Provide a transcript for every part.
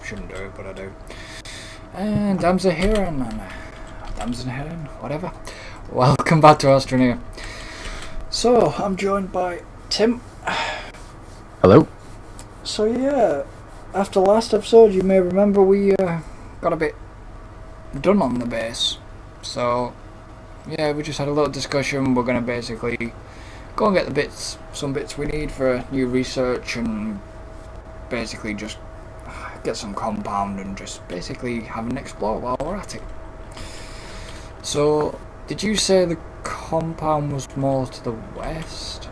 Shouldn't do it, but I do. And dam's a heren, and dam's a heren, whatever. Welcome back to Astroneer. So, I'm joined by Tim. Hello. So yeah, after last episode, you may remember we got a bit done on the base. So, yeah, we just had a little discussion. We're going to basically go and get the some bits we need for new research, and basically just get some compound and just basically have an explore while we're at it. So, did you say the compound was more to the west?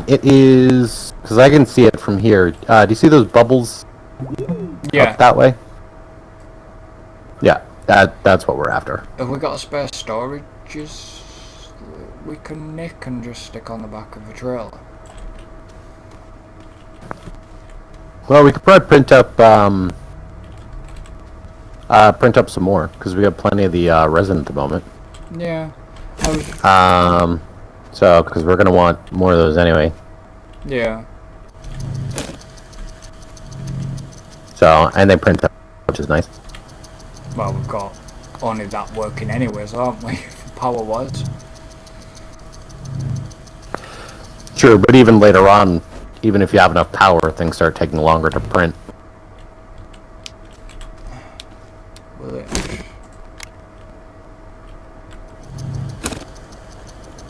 It is, because I can see it from here. Do you see those bubbles up that way? Yeah, that's what we're after. Have we got a spare storages we can nick and just stick on the back of a trailer? Well, we could probably print up some more, because we have plenty of the resin at the moment. Yeah. So, because we're gonna want more of those anyway. Yeah. So, and they print up, which is nice. Well, we've got only that working anyways, aren't we? Power-wise. True, but even later on, even if you have enough power, things start taking longer to print. Will it?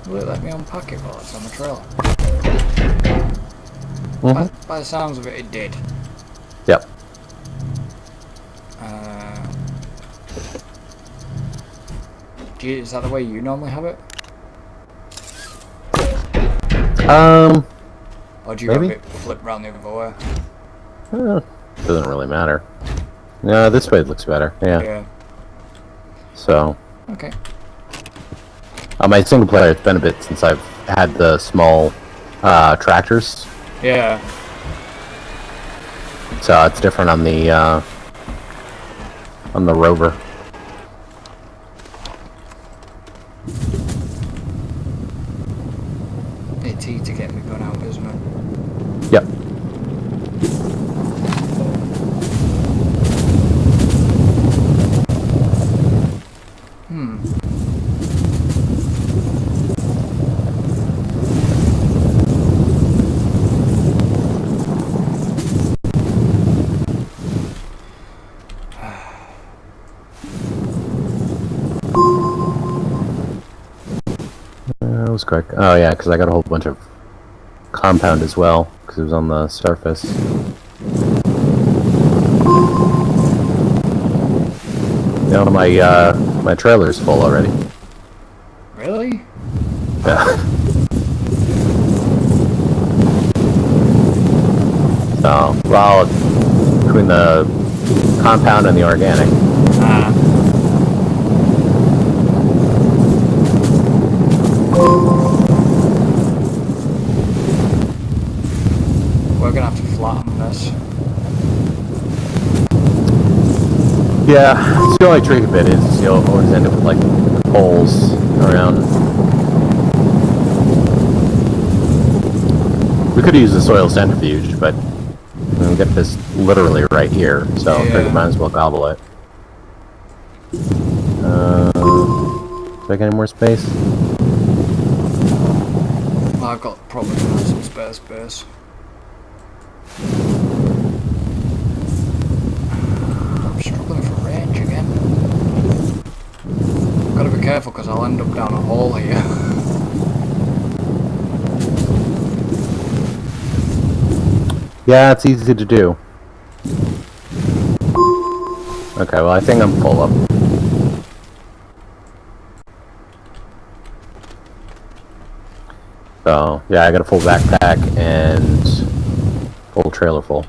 Will it let me unpack it while it's on the trailer? By the sounds of it, it did. Yep. Is that the way you normally have it? Or do you have it flip around the other way? Doesn't really matter. No, this way it looks better. Yeah. So. Okay. My single player, it's been a bit since I've had the small tractors. Yeah. So it's different on the rover. It's easy to get me gun out, isn't it? Yep. That was quick. Oh yeah, because I got a whole bunch of compound as well, because it was on the surface. You know, my trailer's full already. Really? Yeah. So, well, between the compound and the organic. We're gonna have to flatten this. Yeah, it's the only tricky bit is you'll always end up with like holes around. We could use the soil centrifuge, but we get this literally right here, so I figure might as well gobble it. Do I get any more space? Well, I've got probably some spare space. I'm struggling for range again. Gotta be careful because I'll end up down a hole here. Yeah, it's easy to do. Okay, well I think I'm full up. So, yeah, I got a full backpack and full trailer full.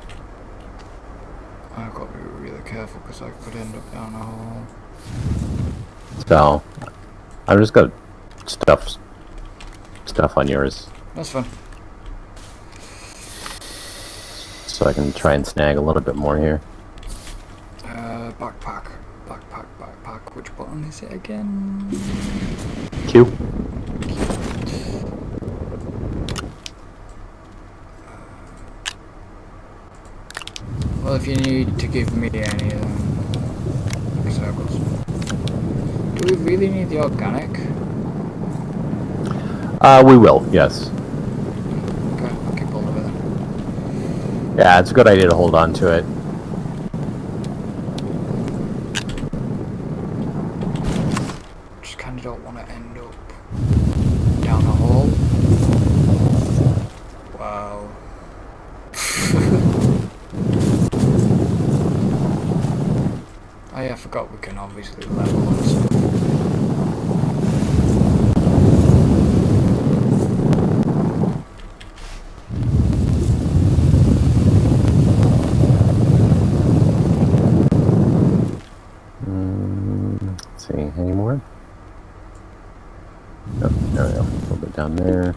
I've got to be really careful because I could end up down a hole. So, I'm just gonna stuff on yours. That's fine. So I can try and snag a little bit more here. Backpack. Which button is it again? Q. Well, if you need to give me any circles. Do we really need the organic? We will, yes. Okay, I'll keep hold of it then. Yeah, it's a good idea to hold on to it. Just kind of don't want to end up down a hole. Wow. Oh yeah, I forgot we can obviously level and stuff. Let's see, any more? Oh, there we go. A little bit down there.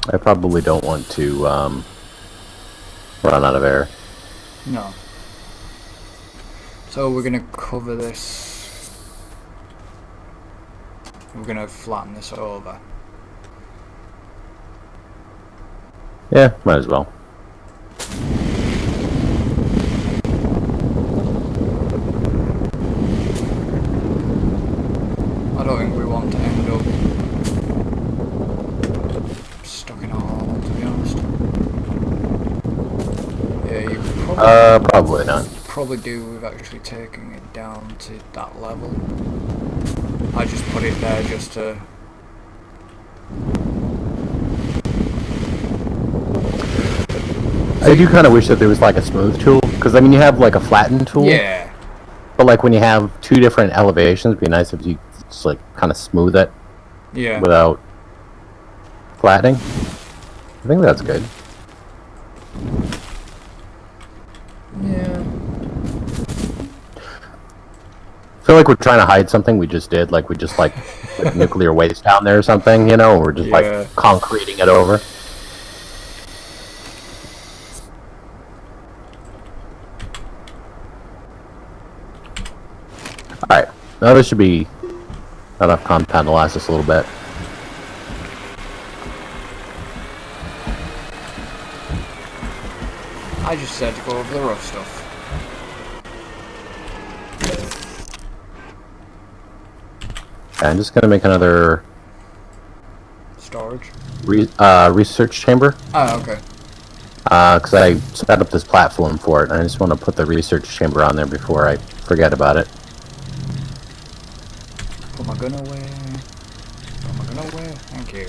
I probably don't want to run out of air. No. So we're gonna cover this. We're gonna flatten this over. Yeah, might as well. I don't think we want to end up stuck in a hole, to be honest. Yeah, you Probably not. probably do with actually taking it down to that level. I just put it there just to... I do kind of wish that there was like a smooth tool, because I mean you have like a flatten tool. Yeah. But like when you have two different elevations, it'd be nice if you just like kind of smooth it. Yeah. Without flattening. I think that's good. Yeah. I feel like we're trying to hide something we just did, like we just like put nuclear waste down there or something, you know, and we're just like concreting it over. Alright, now this should be enough compound to last us a little bit. I just said to go over the rough stuff. Okay, I'm just gonna make another Storage. research chamber. Oh, okay. Because I set up this platform for it, and I just want to put the research chamber on there before I forget about it. Put my gun away. Put my gun away. Thank you.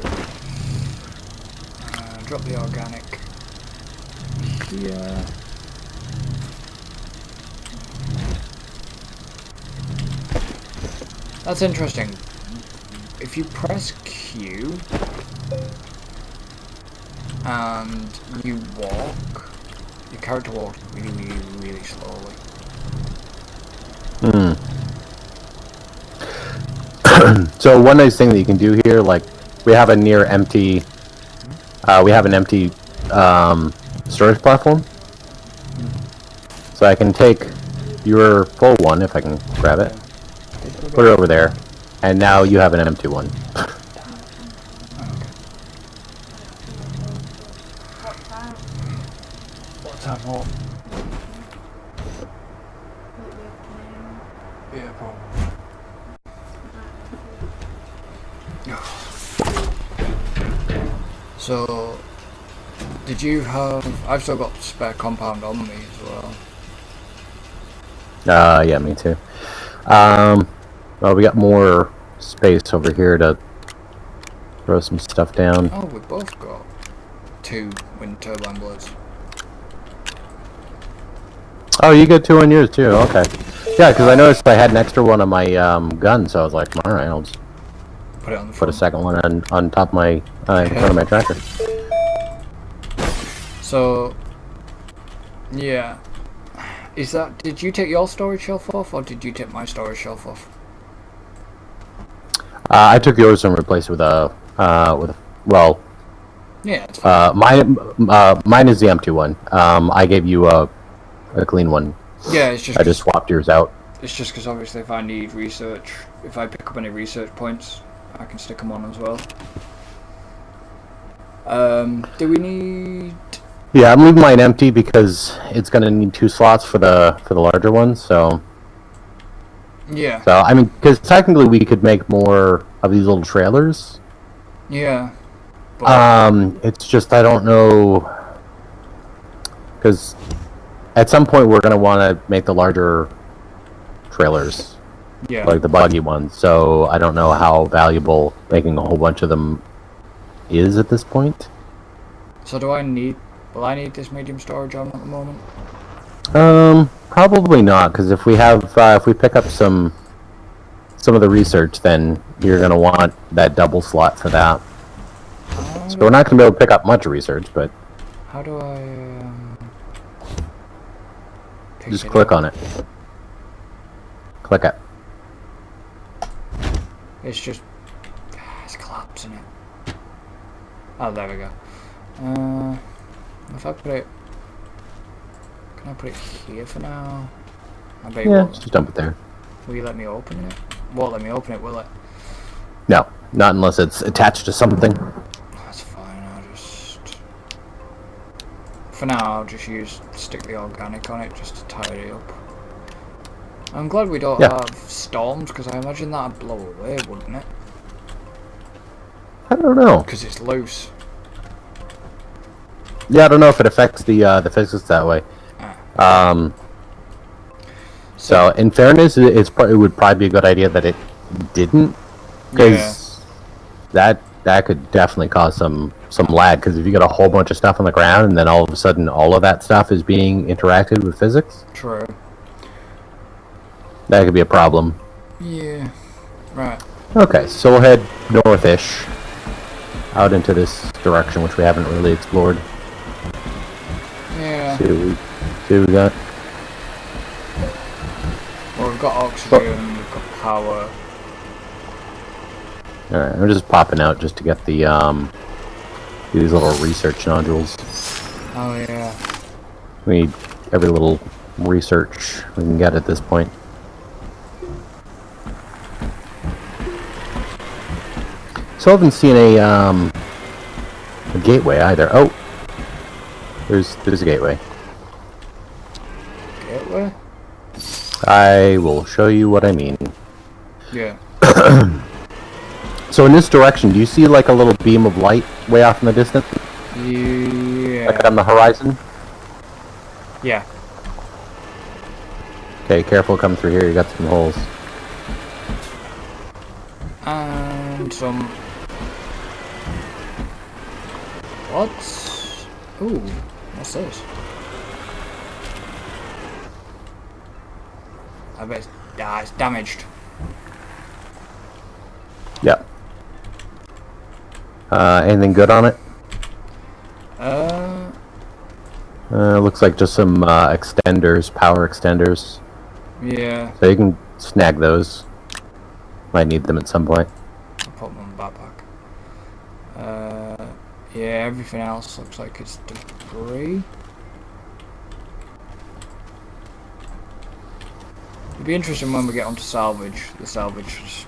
Drop the organic here. That's interesting. If you press Q and you walk, your character walks really, really slowly. So one nice thing that you can do here, like we have an empty storage platform. So I can take your full one, if I can grab it, put it over there, and now you have an empty one. What time? What? Yeah, probably. So, did you have... I've still got spare compound on me as well. Yeah, me too. Well, we got more space over here to throw some stuff down. Oh, we both got 2 wind turbine blades. Oh, you got 2 on yours too, okay. Yeah, because I noticed I had an extra one on my gun, so I was like, alright, I'll just Put it on the put front. a second one on top of my, in front of my tractor. So, yeah. Is that... Did you take your storage shelf off, or did you take my storage shelf off? I took yours and replaced it with a, well... Yeah, it's fine. Mine is the empty one. I gave you a clean one. Yeah, it's just... I just swapped yours out. It's just because obviously if I need research, if I pick up any research points, I can stick them on as well. Do we need... Yeah, I'm leaving mine empty because it's gonna need 2 slots for the larger ones. So Yeah. So I mean, because technically we could make more of these little trailers. Yeah. But... It's just I don't know, because at some point we're gonna want to make the larger trailers. Yeah. Like the buggy ones. So I don't know how valuable making a whole bunch of them is at this point. So do I need... Will I need this medium storage on at the moment? Probably not, because if we have, if we pick up some of the research, then you're gonna want that double slot for that. So we're not gonna be able to pick up much research, but how do I just click on it. Click it. It's just it's collapsing it. Oh, there we go. If I put it, can I put it here for now? I bet you Yeah, won't. just dump it there. Will you let me open it? Won't let me open it, will it? No, not unless it's attached to something. That's fine. I'll just for now I'll just stick the organic on it just to tidy up. I'm glad we don't have storms, because I imagine that'd blow away, wouldn't it? I don't know. Because it's loose. Yeah, I don't know if it affects the physics that way. So in fairness, it would probably be a good idea that it didn't, because that could definitely cause some lag. Because if you got a whole bunch of stuff on the ground and then all of a sudden all of that stuff is being interacted with physics, true. That could be a problem. Yeah. Right. Okay, so we'll head northish out into this direction, which we haven't really explored. Yeah. See what we got. Well, we've got oxygen, we've got power. Alright, I'm just popping out just to get the these little research nodules. Oh yeah. We need every little research we can get at this point. Still haven't seen a gateway either. Oh, there's a gateway. Gateway? I will show you what I mean. Yeah. So in this direction, do you see like a little beam of light way off in the distance? Yeah. Like on the horizon? Yeah. Okay, careful coming through here, you got some holes. And some... What? Ooh, what's this? I bet it's damaged. Yep. Anything good on it? Looks like just some extenders, power extenders. Yeah. So you can snag those. Might need them at some point. I'll put them in the backpack. Yeah, everything else looks like it's debris. It'd be interesting when we get onto salvage, the salvage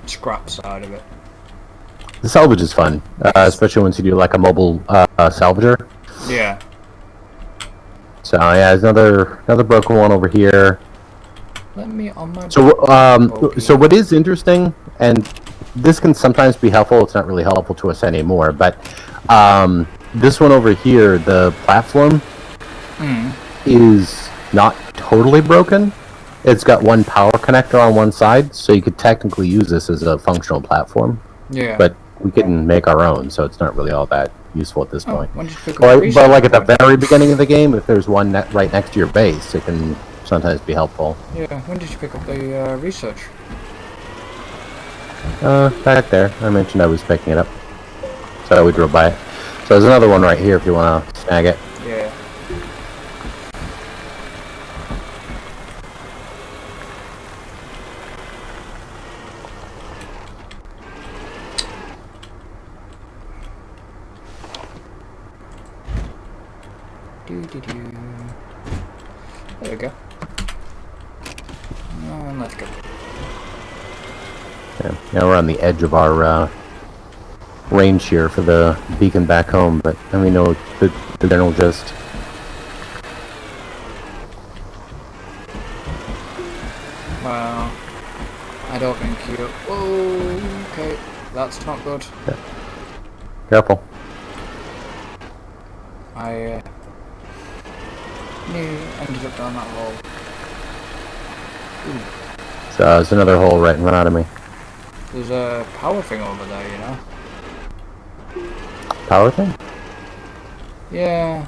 scrap side of it. The salvage is fun, especially once you do like a mobile salvager. Yeah. So yeah, there's another broken one over here. Let me on my. So what is interesting, and this can sometimes be helpful. It's not really helpful to us anymore, but this one over here, the platform, is not totally broken. It's got one power connector on one side, so you could technically use this as a functional platform. Yeah. But we can make our own, so it's not really all that useful at this point. When did you pick up But like at the very beginning of the game, if there's one right next to your base, it can sometimes be helpful. Yeah. When did you pick up the research? Back there. I mentioned I was picking it up, so we drove by it. So there's another one right here if you want to snag it. Yeah. There we go. And let's go. Yeah, we're on the edge of our range here for the beacon back home, but then we know the general gist. Well, I don't think you... Oh, okay. That's not good. Yeah. Careful. I ended up down that hole. Ooh. So there's another hole right in front of me. There's a power thing over there, you know? Power thing? Yeah.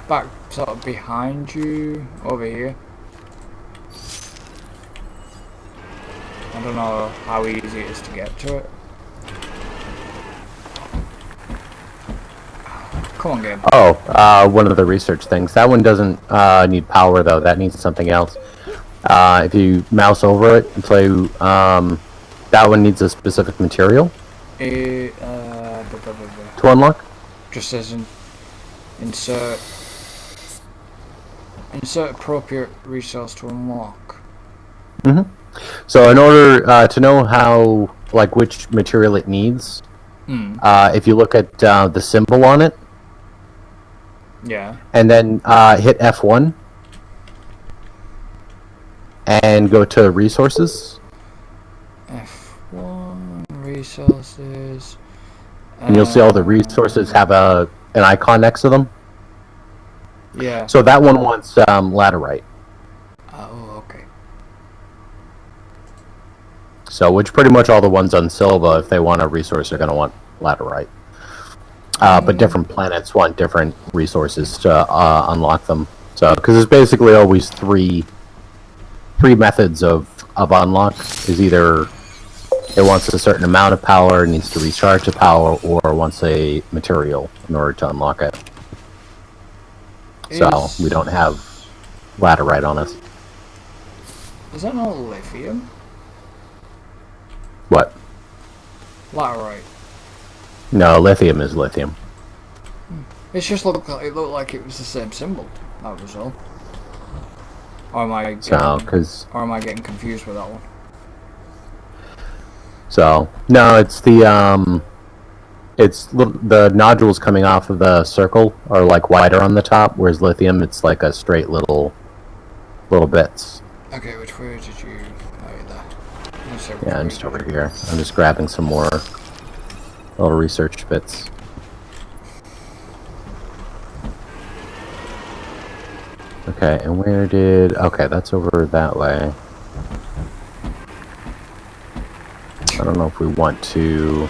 Back sort of behind you, over here. I don't know how easy it is to get to it. Come on, game. Oh, one of the research things. That one doesn't need power though. That needs something else. If you mouse over it and play, that one needs a specific material to unlock. Just says insert appropriate resource to unlock. So in order to know how, like, which material it needs, if you look at the symbol on it, yeah, and then hit F1 and go to resources. F1 resources, and you'll see all the resources have an icon next to them. Yeah. So that one wants laterite. Oh, okay. So, which pretty much all the ones on Silva, if they want a resource, are going to want laterite. But different planets want different resources to unlock them. So, because there's basically always three methods of unlock. Is either it wants a certain amount of power, needs to recharge the power, or wants a material in order to unlock it. So, we don't have laterite on us. Is that not lithium? What? Laterite. No, lithium is lithium. It just looked like it was the same symbol. That was all. Or am I getting confused with that one? So no, it's the the nodules coming off of the circle are like wider on the top, whereas lithium it's like a straight little bits. Okay, which way did you? Oh, yeah, I'm just over here. I'm just grabbing some more little research bits. Okay, and where did... Okay, that's over that way. I don't know if we want to...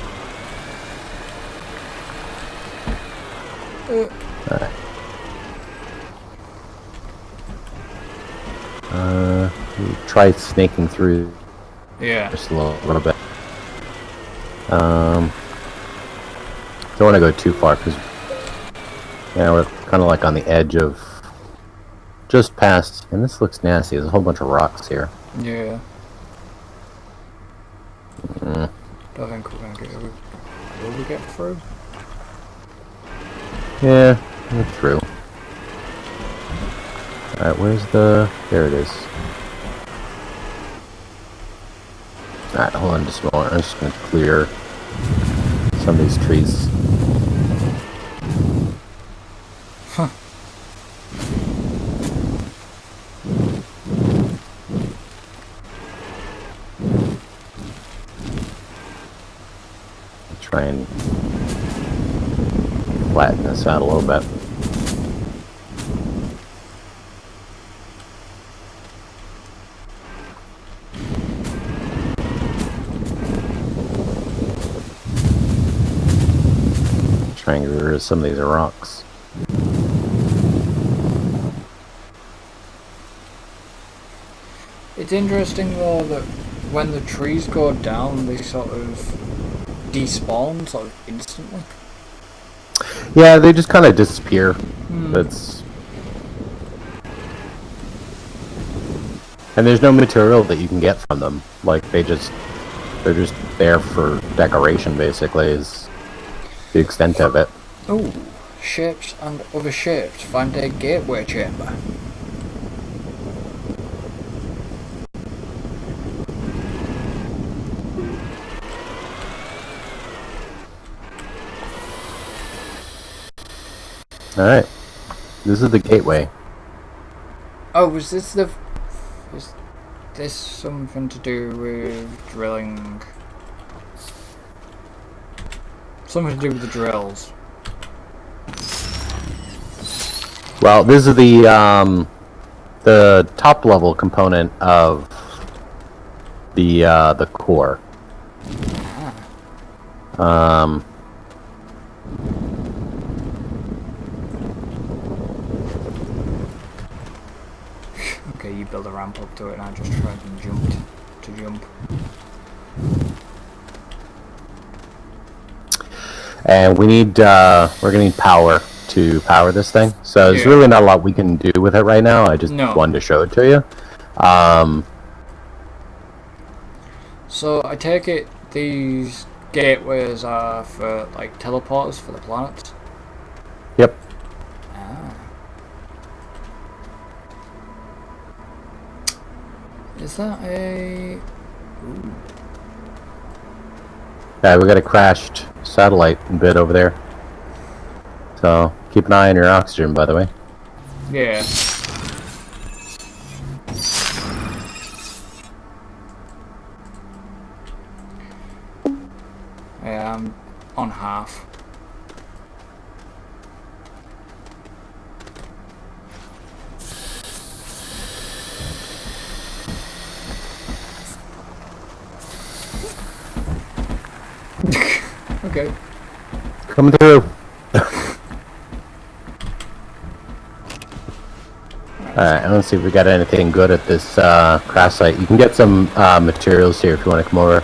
Alright. Try snaking through. Yeah. Just a little bit. Don't want to go too far because we're kind of like on the edge of just past, and this looks nasty. There's a whole bunch of rocks here. Yeah. Don't think we're gonna get. Will we get through? Yeah, we're through. Alright, where's the... There it is. Alright, hold on just a moment. I'm just going to clear some of these trees. Huh. Try and flatten this out a little bit. Trying to get rid of some of these rocks. It's interesting though that when the trees go down, they sort of despawn sort of instantly. Yeah, they just kind of disappear. That's... And there's no material that you can get from them. Like, they're just there for decoration, basically, is the extent of it. Oh, shapes and other shapes. Find a gateway chamber. Alright. This is the gateway. Oh, was this the... Is this something to do with drilling? Something to do with the drills. Well, this is the top level component of the core. Okay, you build a ramp up to it and I just tried and jumped to jump. And we need, we're gonna need power to power this thing. So there's really not a lot we can do with it right now. I just wanted to show it to you. So I take it these gateways are for like teleporters for the planets? Yep. Ah. Is that a... Ooh. Yeah, we got a crashed satellite bit over there. So keep an eye on your oxygen, by the way. Yeah. Yeah, I'm on half. Okay. Coming through. Alright, let's see if we got anything good at this crash site. You can get some materials here if you want to come over.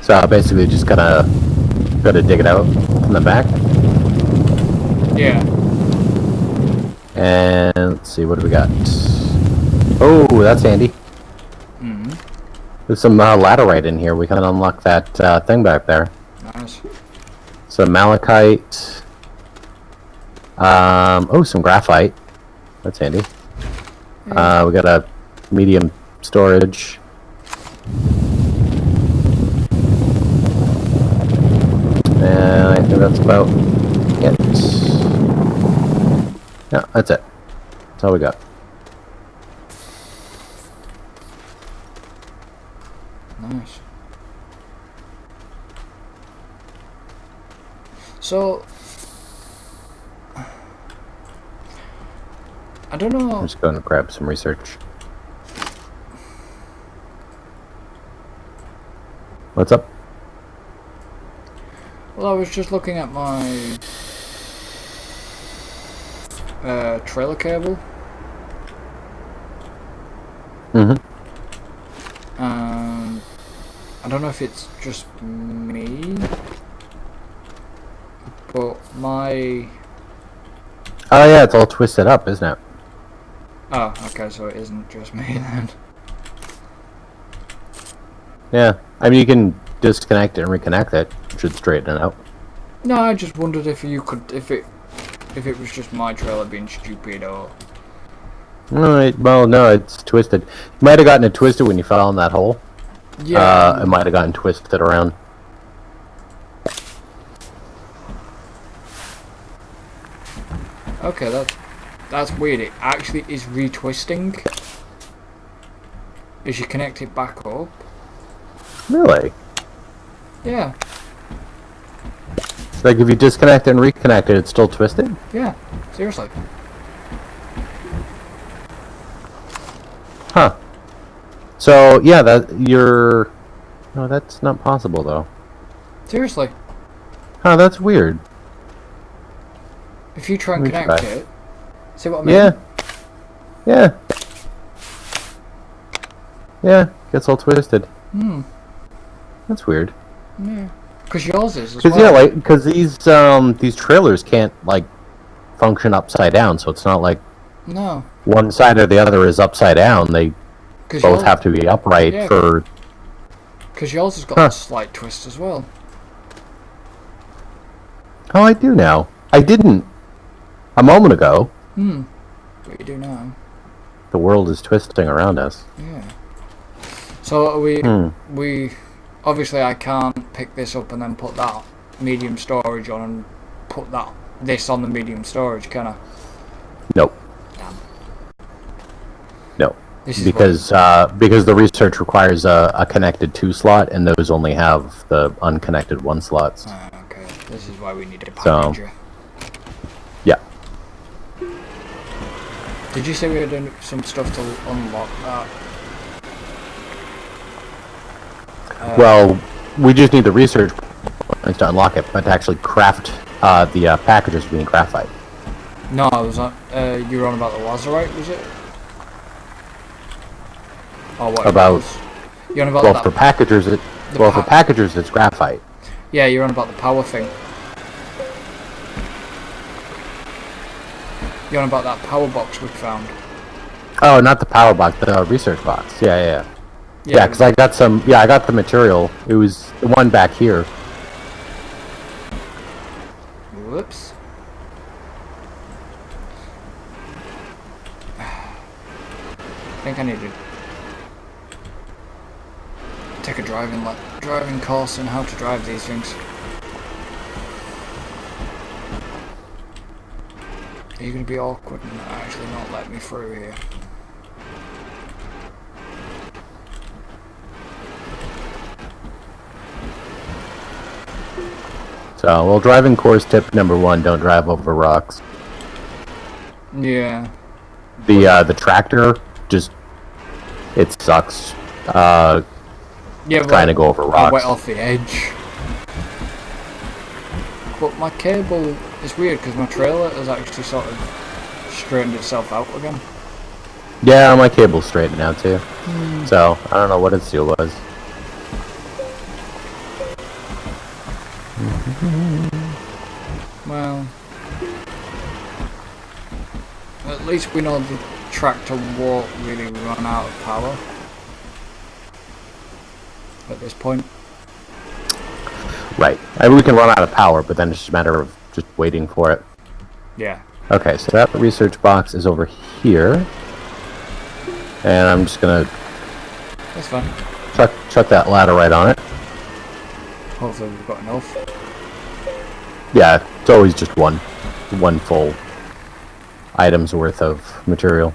So basically just gotta dig it out from the back. Yeah. And let's see, what do we got? Oh, that's handy. Mm-hmm. There's some laterite in here. We can unlock that thing back there. Nice. Some malachite. Oh, some graphite. That's handy. Yeah. We got a medium storage. And I think that's about it. Yeah, that's it. That's all we got. Nice. So, I don't know. I'm just going to grab some research. What's up? Well, I was just looking at my trailer cable. I don't know if it's just me, but my... Oh yeah, it's all twisted up, isn't it? Oh, okay, so it isn't just me then. Yeah, I mean you can disconnect it and reconnect it. It should straighten it out. No, I just wondered if you could, if it was just my trailer being stupid or... No, well, no, it's twisted. You might have gotten it twisted when you fell in that hole. Yeah. It might have gotten twisted around. Okay, that's weird. It actually is retwisting as you connect it back up. Really? Yeah. Like if you disconnect it and reconnect it, it's still twisted? Yeah. Seriously. Huh. So yeah, no, that's not possible though. Seriously. Huh, that's weird. If you try and Let me connect try. it, see what I mean? Yeah. Yeah. Yeah, gets all twisted. Hmm. That's weird. Yeah. Because yours is as Because well. yeah, like because these trailers can't like function upside down, so it's not like No. one side or the other is upside down. They both have to be upright for. Because yours has got a slight twist as well. Oh, I do now. I didn't a moment ago. Hmm. But you do now. The world is twisting around us. Yeah. So we obviously I can't pick this up and then put that medium storage on and put this on the medium storage, can I? Nope. Damn. No. Because the research requires a connected 2 slot, and those only have the unconnected 1 slots. Okay. This is why we need a packager. Yeah. Did you say we were doing some stuff to unlock that? Well, we just need the research points to unlock it, but to actually craft the packages, we need graphite. No, I was on. You were on about the lazerite, was it? Or what? About. You're on about Well, that, for packagers, for packagers, it's graphite. Yeah, you're on about the power thing. You're on about that power box we found. Oh, not the power box, the research box. Yeah, because I got some. Yeah, I got the material. It was the one back here. Whoops. I think I need to take a driving course on how to drive these things. Are you going to be awkward and actually not let me through here? So, well, driving course tip number 1: don't drive over rocks. Yeah. The tractor it sucks. Trying to go over rocks. I went off the edge. But my cable is weird because my trailer has actually sort of straightened itself out again. Yeah, my cable's straightened out too. So, I don't know what its deal was. Well, at least we know the tractor won't really run out of power at this point. Right. I mean, we can run out of power, but then it's just a matter of just waiting for it. Yeah. Okay, so that research box is over here. And I'm just gonna... That's fine. Chuck that ladder right on it. Hopefully we've got enough. Yeah, it's always just one full item's worth of material.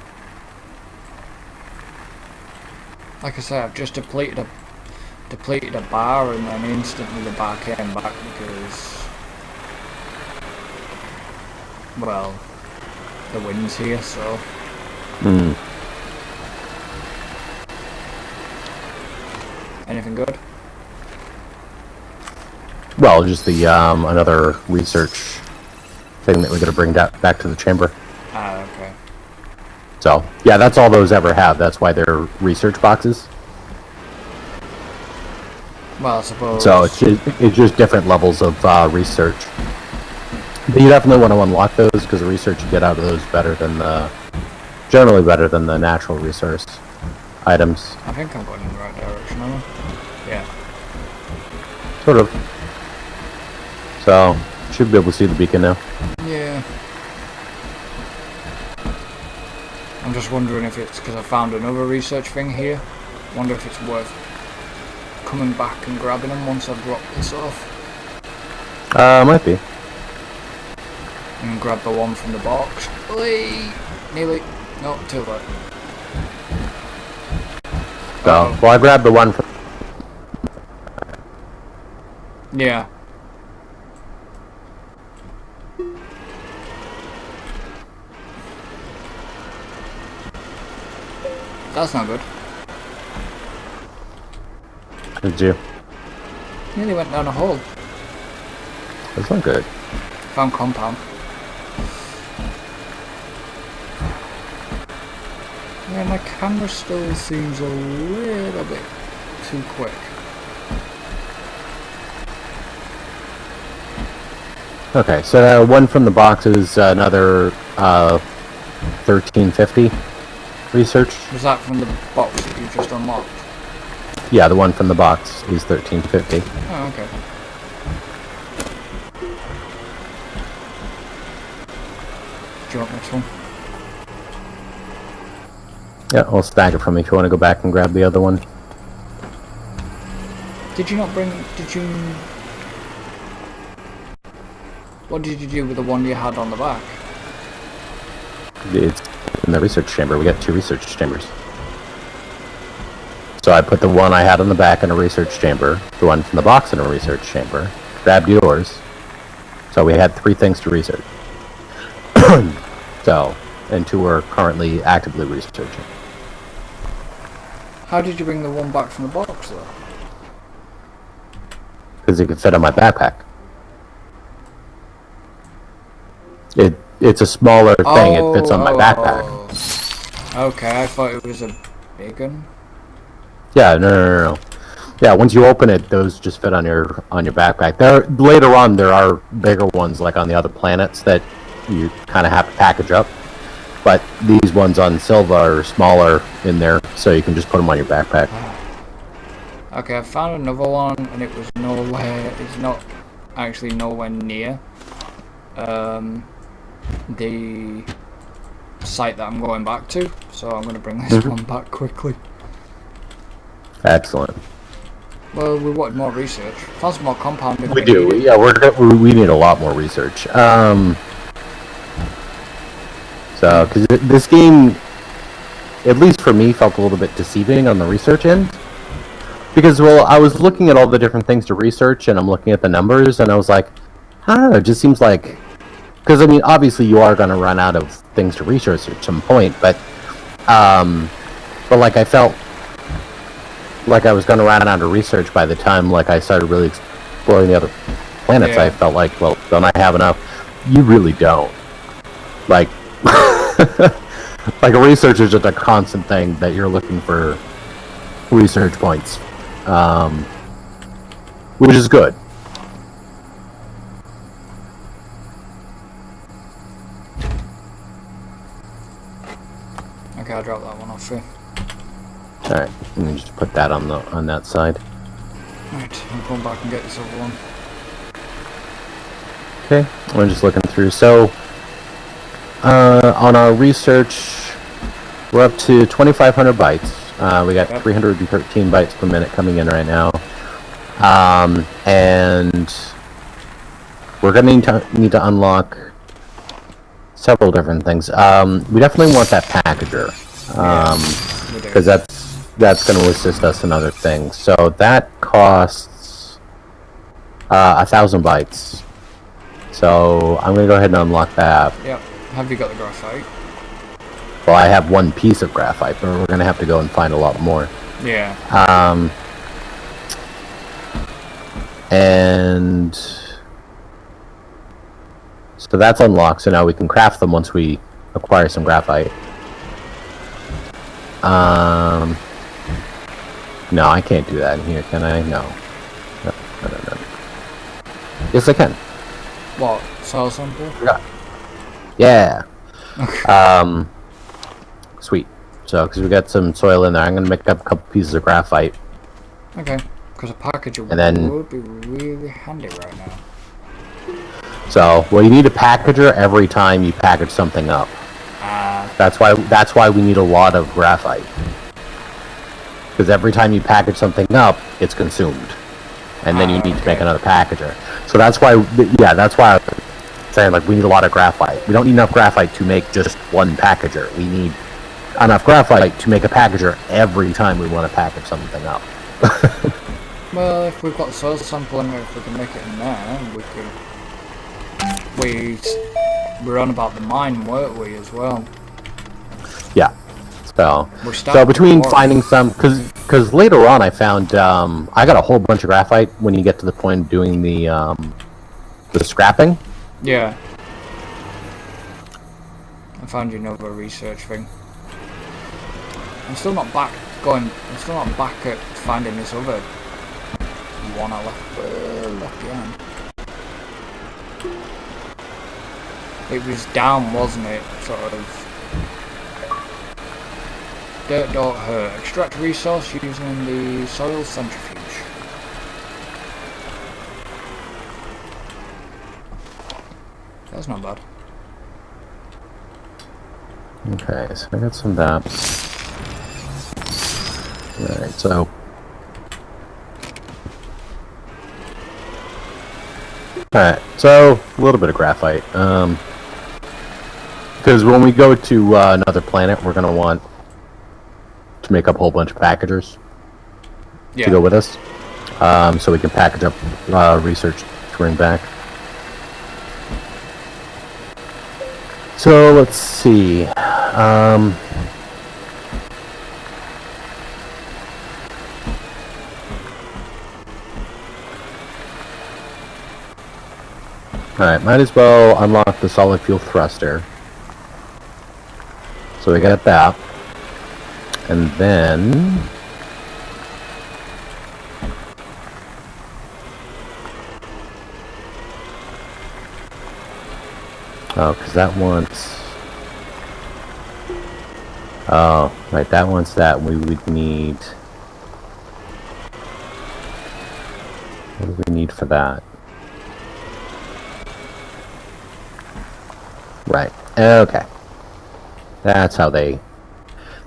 Like I said, I've just depleted a bar and then instantly the bar came back because, well, the wind's here, so. Anything good? Well, just the another research thing that we're gonna bring back to the chamber. Ah, okay. So, yeah, that's all those ever have. That's why they're research boxes. Well, I suppose. So it's just different levels of research. But you definitely want to unlock those because the research you get out of those generally better than the natural resource items. I think I'm going in the right direction, am I? Yeah. Sort of. So, should be able to see the beacon now. Yeah. I'm just wondering if it's because I found another research thing here. Wonder if it's worth coming back and grabbing them once I've dropped this off. Might be. And grab the one from the box. Whee! Nearly. No, too late. So, well, I grabbed the one from... Yeah. That's not good. Did you? Nearly went down a hole. That's not good. Found compound. Yeah, my camera still seems a little bit too quick. Okay, so one from the box is another 1350 research. Was that from the box that you just unlocked? Yeah, the one from the box is 1350. Oh, okay. Do you want this one? Yeah, I'll snag it from you if you want to go back and grab the other one. Did you not bring... Did you... What did you do with the one you had on the back? It's in the research chamber. We got 2 research chambers. So I put the one I had on the back in a research chamber, the one from the box in a research chamber, grabbed yours. So we had 3 things to research. So, and 2 are currently actively researching. How did you bring the one back from the box, though? Because it could fit on my backpack. It's a smaller thing. It fits on my backpack. Okay, I thought it was a big one. Yeah, no. Yeah, once you open it, those just fit on your backpack. Later on, there are bigger ones, like on the other planets, that you kind of have to package up. But these ones on Silva are smaller in there, so you can just put them on your backpack. Okay, I found another one, and it was nowhere. It's not actually nowhere near the site that I'm going back to. So I'm going to bring this one back quickly. Excellent. Well, we want more research. Found some more compounding. We do. Yeah, we need a lot more research. So, because this game, at least for me, felt a little bit deceiving on the research end. Because, well, I was looking at all the different things to research, and I'm looking at the numbers, and I was like, I don't know, it just seems like... Because, I mean, obviously you are going to run out of things to research at some point, but like, I felt like I was going to run out of research by the time, like, I started really exploring the other planets. Yeah. I felt like, well, don't I have enough? You really don't. Like... like a research is just a constant thing that you're looking for research points, which is good. Okay, I'll drop that one off here. Alright, let me just put that on that side. Right, I'm going back and get this other one. Okay, I'm just looking through. So, on our research, we're up to 2,500 bytes. We got 313 bytes per minute coming in right now. And we're going to need to unlock several different things. We definitely want that packager, because that's going to assist us in other things. So that costs 1,000 bytes. So I'm going to go ahead and unlock that. Yep. Have you got the graphite? Well, I have one piece of graphite, but we're going to have to go and find a lot more. Yeah. And so that's unlocked, so now we can craft them once we acquire some graphite. No, I can't do that in here, can I? No. No. Yes, I can. What? Soil sample? Yeah. Sweet. So, because we got some soil in there, I'm going to make up a couple pieces of graphite. Okay. Because a packager would be really handy right now. So, well, you need a packager every time you package something up. That's why we need a lot of graphite. Because every time you package something up, it's consumed. And then you need to make another packager. So that's why, that's why I'm saying, like, we need a lot of graphite. We don't need enough graphite to make just one packager. We need enough graphite to make a packager every time we want to package something up. Well, if we've got soil sample and if we can make it in there, we were on about the mine, weren't we, as well? Yeah. So between finding some, because later on I found I got a whole bunch of graphite when you get to the point of doing the scrapping. Yeah. I found you another research thing. I'm still not back at finding this other one I left behind. It was down, wasn't it? Sort of. Dirt don't hurt. Extract resource using the soil centrifuge. That's not bad. Okay, so I got some of that. Alright, so Alright, so a little bit of graphite. Because when we go to another planet, we're going to want to make up a whole bunch of packagers to go with us. So we can package up research to bring back. So let's see. Alright, might as well unlock the solid fuel thruster. So we got that. And then... Oh, because that wants... Oh, right, that wants that. We would need... What do we need for that? Right, okay. That's how they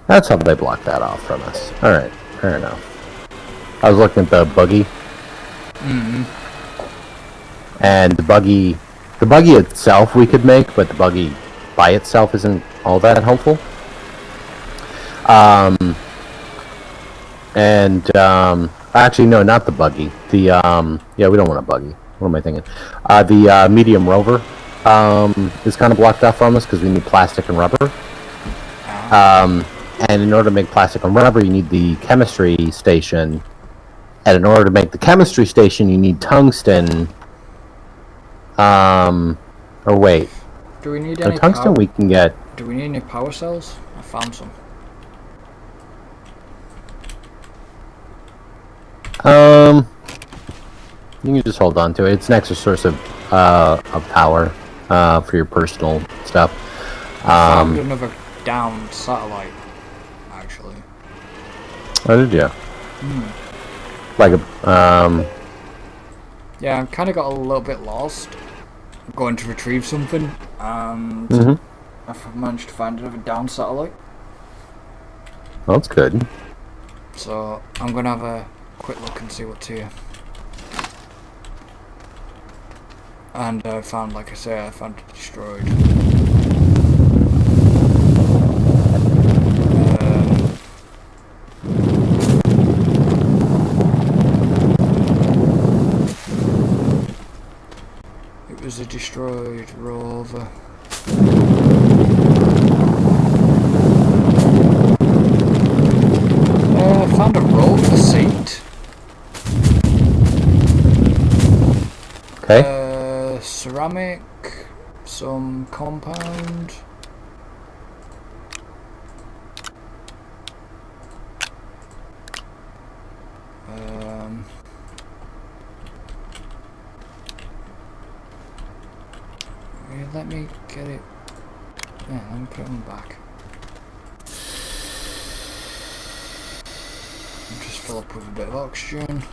block that off from us. Alright, fair enough. I was looking at the buggy. And the buggy itself we could make, but the buggy by itself isn't all that helpful. Actually no, not the buggy. The yeah, we don't want a buggy. What am I thinking? The medium rover is kind of blocked off from us because we need plastic and rubber. And in order to make plastic and rubber, you need the chemistry station. And in order to make the chemistry station, you need tungsten. Or wait. Do we need any tungsten power? We can get. Do we need any power cells? I found some. You can just hold on to it. It's an extra source of power for your personal stuff. I found another downed satellite, actually. Oh, did you? Like a Yeah, I kind of got a little bit lost going to retrieve something, and I've managed to find another downed satellite. Well, that's good. So I'm gonna have a quick look and see what's here. And I found, like I say, I found it destroyed. It was a destroyed rover. I found a rover seat. Okay. Ceramic, some compound. Let me get it. Yeah, let me put them back. Just fill up with a bit of oxygen.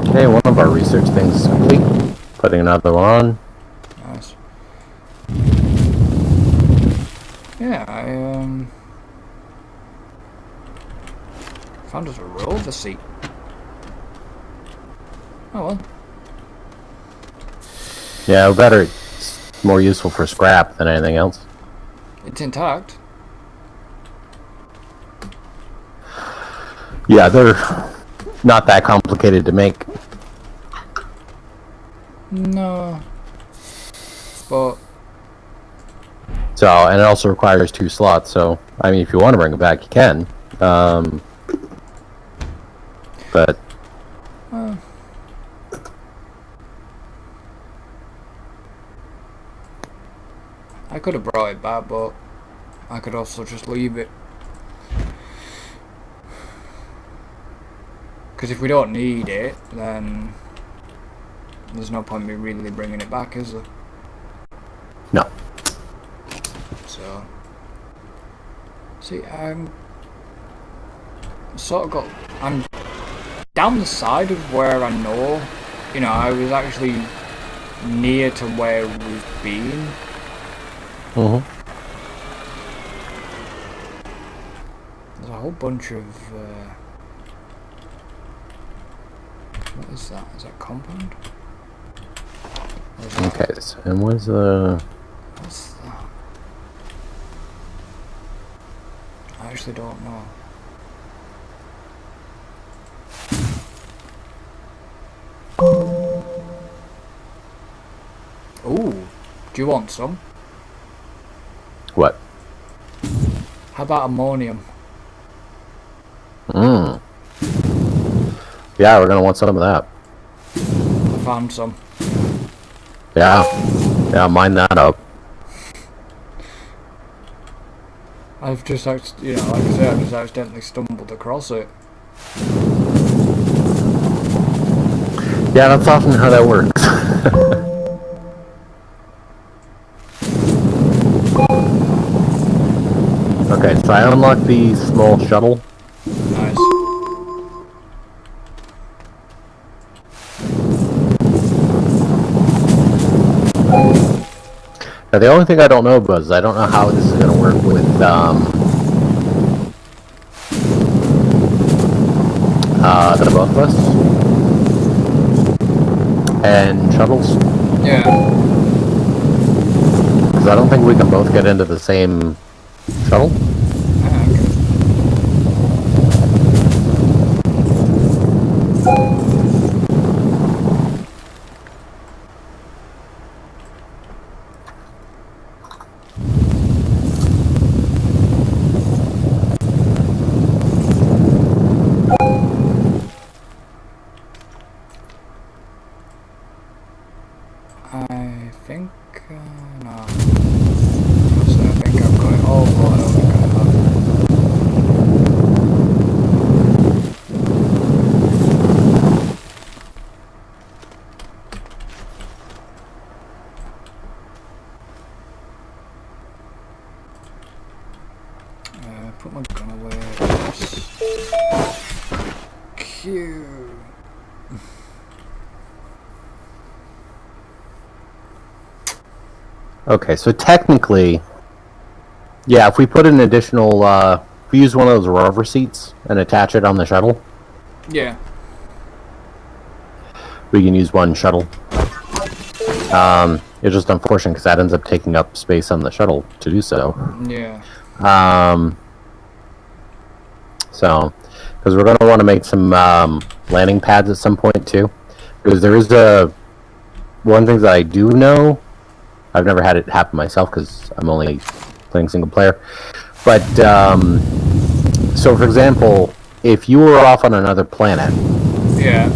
Okay, one of our research things is complete. Putting another one on. Nice. Yeah, I found us a rover seat. Oh well. Yeah, better. It's more useful for scrap than anything else. It's intact. Yeah, they're not that complicated to make. No. But So, and it also requires 2 slots, so, I mean, if you want to bring it back, you can. But... I could have brought it back, but I could also just leave it. Because if we don't need it, then there's no point in me really bringing it back, is there? No. So, see, I'm sort of got, I'm down the side of where I know, you know, I was actually near to where we've been. whole bunch of... what is that? Is that compound? Or is that... Okay, so, and where's the... What's that? I actually don't know. Ooh, do you want some? What? How about ammonium? Mmm. Yeah, we're gonna want some of that. I found some. Yeah. Yeah, mine that up. I've just, you know, like I said, I've just accidentally stumbled across it. Yeah, that's often how that works. Okay, so I unlocked the small shuttle. Nice. Now, the only thing I don't know about is I don't know how this is going to work with the both of us and shuttles. Yeah. Because I don't think we can both get into the same shuttle. Ah, okay. I think, no. Actually, I think I've got it. Oh, well, I don't think I have. Put my gun away. Q. Okay, so technically, yeah, if we put an additional, if we use one of those rover seats and attach it on the shuttle, Yeah. we can use one shuttle. It's just unfortunate because that ends up taking up space on the shuttle to do so. Yeah. So, because we're going to want to make some landing pads at some point too. Because there is one thing that I do know, I've never had it happen myself because I'm only playing single player. But, so for example, if you were off on another planet, Yeah.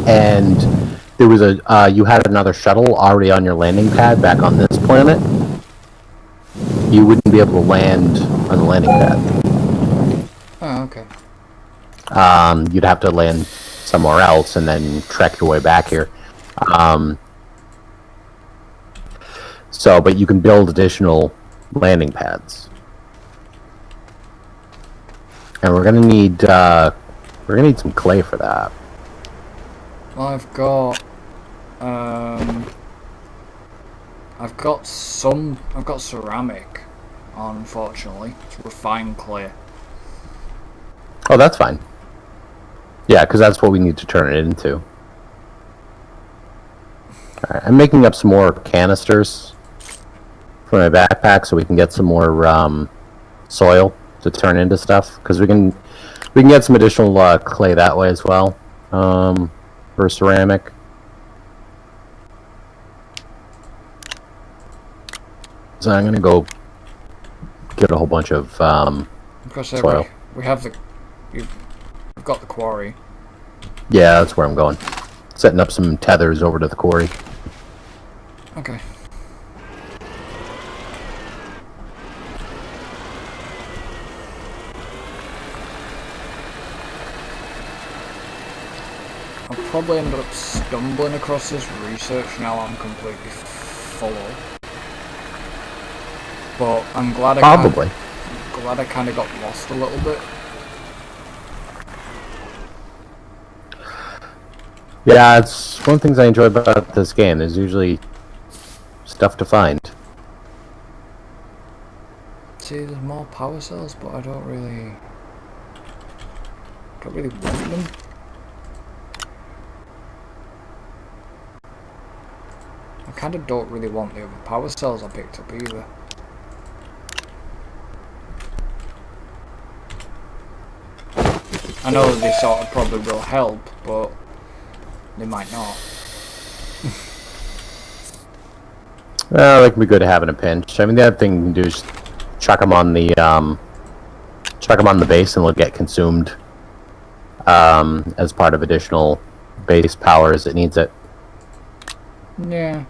and there was you had another shuttle already on your landing pad back on this planet, you wouldn't be able to land on the landing pad. Oh, okay. You'd have to land somewhere else and then trek your way back here. So, but you can build additional landing pads, and we're gonna need some clay for that. Well, I've got ceramic, unfortunately. It's refined clay. Oh, that's fine. Yeah, because that's what we need to turn it into. Alright, I'm making up some more canisters for my backpack so we can get some more soil to turn into stuff. Because we can get some additional clay that way as well for ceramic. So I'm gonna go get a whole bunch of soil. We have we've got the quarry. Yeah, that's where I'm going. Setting up some tethers over to the quarry. Okay. I'll probably end up stumbling across this research now I'm completely full of. But I'm glad I kind of got lost a little bit. Yeah, it's one of the things I enjoy about this game. There's usually stuff to find. See, there's more power cells, but I don't really... Don't really want them. I kind of don't really want the other power cells I picked up either. I know they sort of probably will help, but they might not. Well, they can be good to have in a pinch. I mean, the other thing you can do is chuck them on the base, and they'll get consumed as part of additional base power as it needs it. Yeah.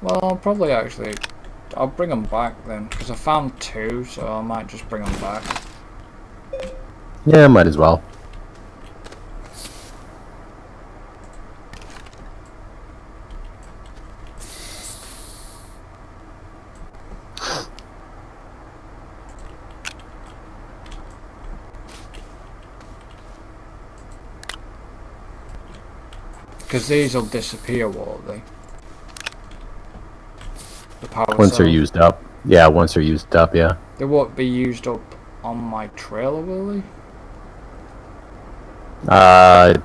Well, I'll bring them back then, because I found 2, so I might just bring them back. Yeah, might as well. Because these will disappear, won't they? The power Once they're cells. used up. Yeah, once they're used up, yeah. They won't be used up on my trailer, will they?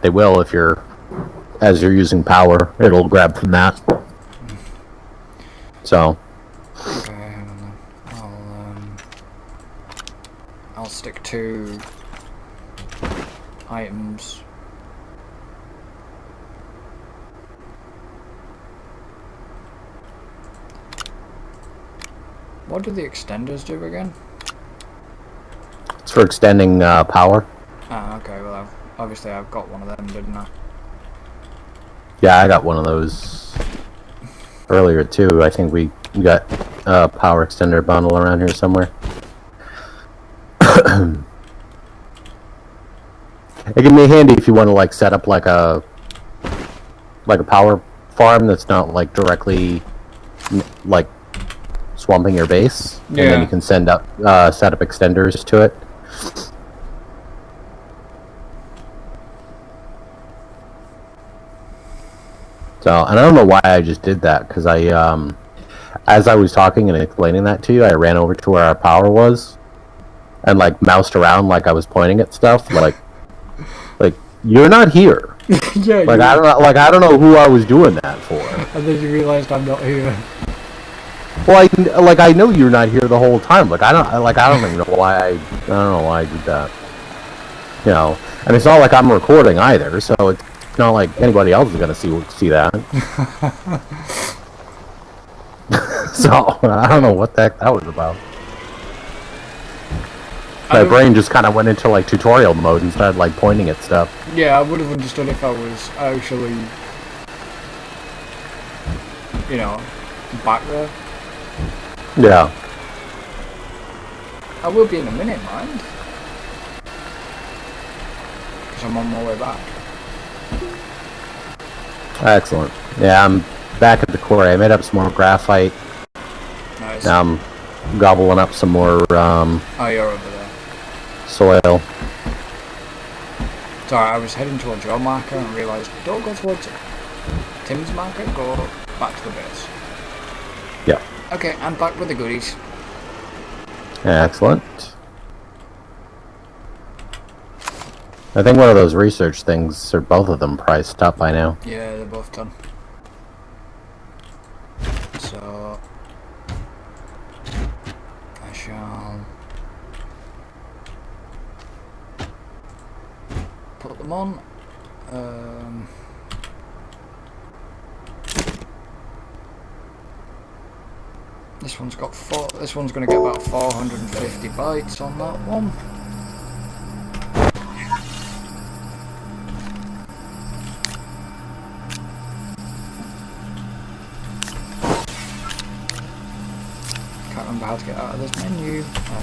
They will if as you're using power, it'll grab from that. So. Okay, hang on then. I'll stick 2 items. What do the extenders do again? It's for extending power. Ah, okay, well obviously I've got one of them, didn't I? Yeah, I got one of those earlier too. I think we got a power extender bundle around here somewhere. It can be handy if you want to like set up like a power farm that's not like directly like swamping your base, Yeah. and then you can set up extenders to it. So, and I don't know why I just did that, because as I was talking and explaining that to you, I ran over to where our power was, and like moused around like I was pointing at stuff, like you're not here. Yeah. I don't know who I was doing that for. And then you realised I'm not here. Well, I know you're not here the whole time. I don't even know why I don't know why I did that. You know, and it's not like I'm recording either, so it's not like anybody else is gonna see that. So I don't know what the heck that was about. My brain just kind of went into like tutorial mode and started like pointing at stuff. Yeah, I would have understood if I was actually, back there. Yeah. I will be in a minute, mind. Because I'm on my way back. Excellent. Yeah, I'm back at the quarry. I made up some more graphite. Nice. Now I'm gobbling up some more Oh, you're over there. soil. Sorry, I was heading towards your marker and realised, don't go towards Tim's marker, go back to the base. Yeah. Okay, I'm back with the goodies. Excellent. I think one of those research things, or both of them, priced up by now. Yeah, they're both done. So I shall put them on. This one's got this one's going to get about 450 bytes on that one. Can't remember how to get out of this menu. Oh.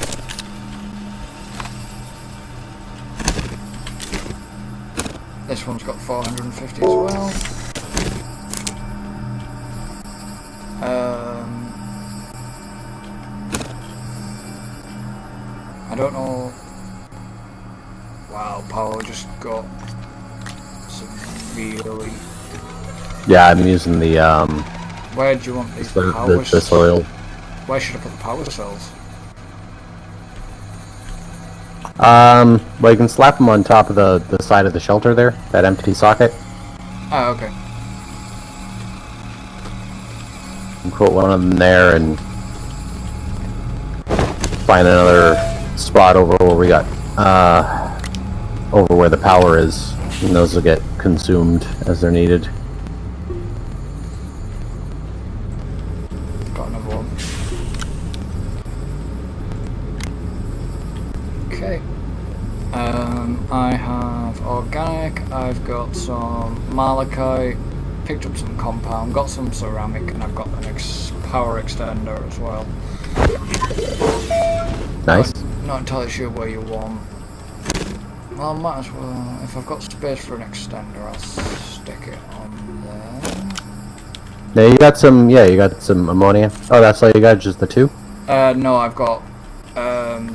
This one's got 450 as well. I don't know. Wow, power just got severely. Yeah, I'm using the Where do you want these The power soil. Where should I put the power cells? Well, you can slap them on top of the side of the shelter there, that empty socket. Oh, okay. You can put one of them there and find another spot over where we got, over where the power is, and those will get consumed as they're needed. Got another one. Okay. I have organic, I've got some malachite, picked up some compound, got some ceramic, and I've got an power extender as well. Nice. Not entirely sure where you want. Well, I might as well, if I've got space for an extender, I'll stick it on there. Yeah, you got some. Yeah, you got some ammonia. Oh, that's all you got. Just the two? No, I've got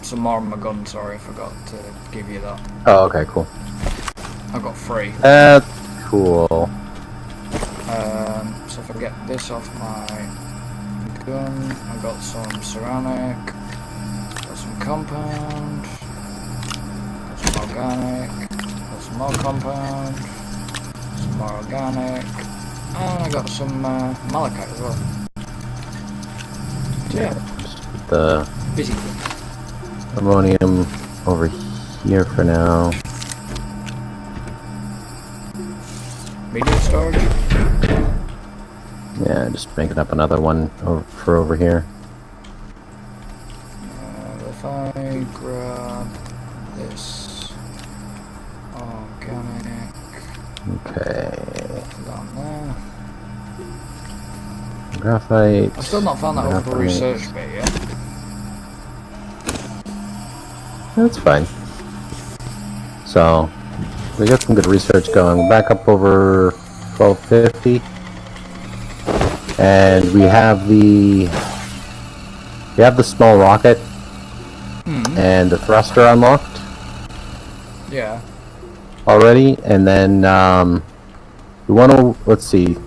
some more on my gun. Sorry, I forgot to give you that. Oh, okay, cool. I've got 3. That's cool. So if I get this off my gun, I've got some ceramic, got some compound, got some organic, got some more compound, some more organic, and I got some malachite as well. So yeah, The busy. ammonium over here for now. Medium storage. Yeah, just making up another one for over here. If I grab this organic, Okay. down there. Graphite. I've still not found that over graphite. research bit yet. That's fine. So, we got some good research going. Back up over 1250. And we have the small rocket and the thruster unlocked Yeah. already. And then we want to, let's see,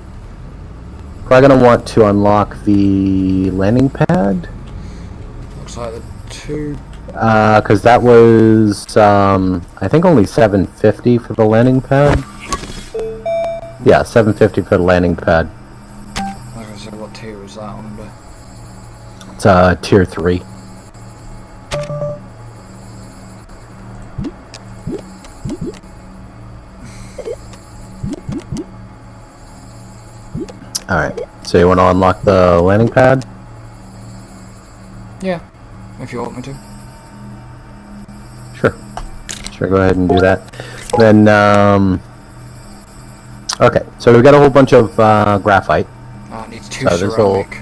probably going to want to unlock the landing pad. Looks like the 2. Because that was, I think only 750 for the landing pad. Yeah, 750 for the landing pad. Like I said, what tier was that under? It's tier 3. Alright, so you want to unlock the landing pad? Yeah, if you want me to. Sure. Sure, go ahead and do that. Then, okay, so we got a whole bunch of graphite. It needs 2 So this'll- ceramic.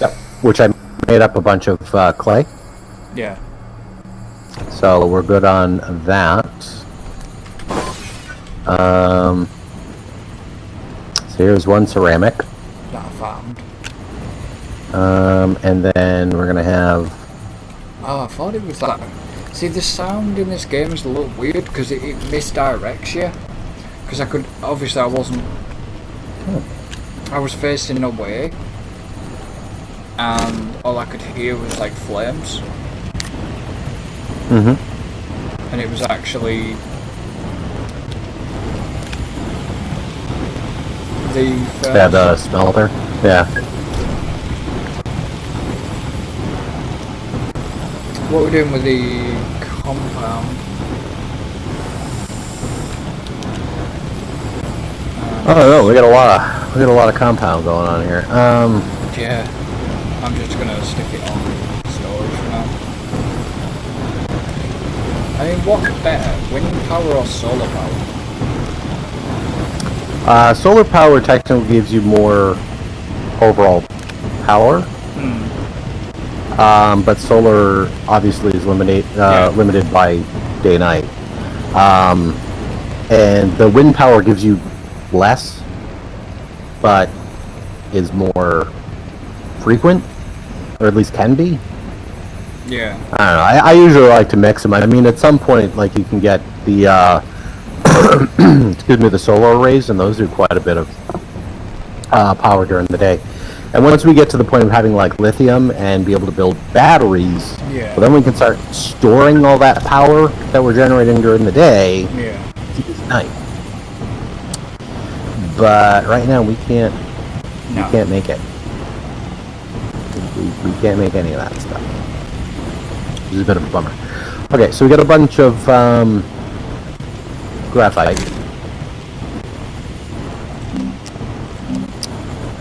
Yep, which I made up a bunch of clay. Yeah. So we're good on that. So here's one ceramic. That I found. And then we're gonna have. Oh, I thought it was that. See, the sound in this game is a little weird because it misdirects you. Because I could, obviously I wasn't, I was facing away. And all I could hear was like flames. Mm-hmm. And it was actually the first... Yeah, the smelter. Yeah. What we're doing with the compound? Oh no, we got a lot of compound going on here. Yeah, I'm just gonna stick it on storage for now. I mean, what's better, wind power or solar power? Solar power technically gives you more overall power. But solar obviously is limited by day-night. And the wind power gives you less, but is more frequent, or at least can be. Yeah. I don't know. I usually like to mix them. I mean, at some point, like, you can get the excuse me, the solar arrays, and those do quite a bit of power during the day. And once we get to the point of having like lithium and be able to build batteries, well, then we can start storing all that power that we're generating during the day at night. But right now we can't. We can't make it. We can't make any of that stuff. Which is a bit of a bummer. Okay, so we got a bunch of graphite.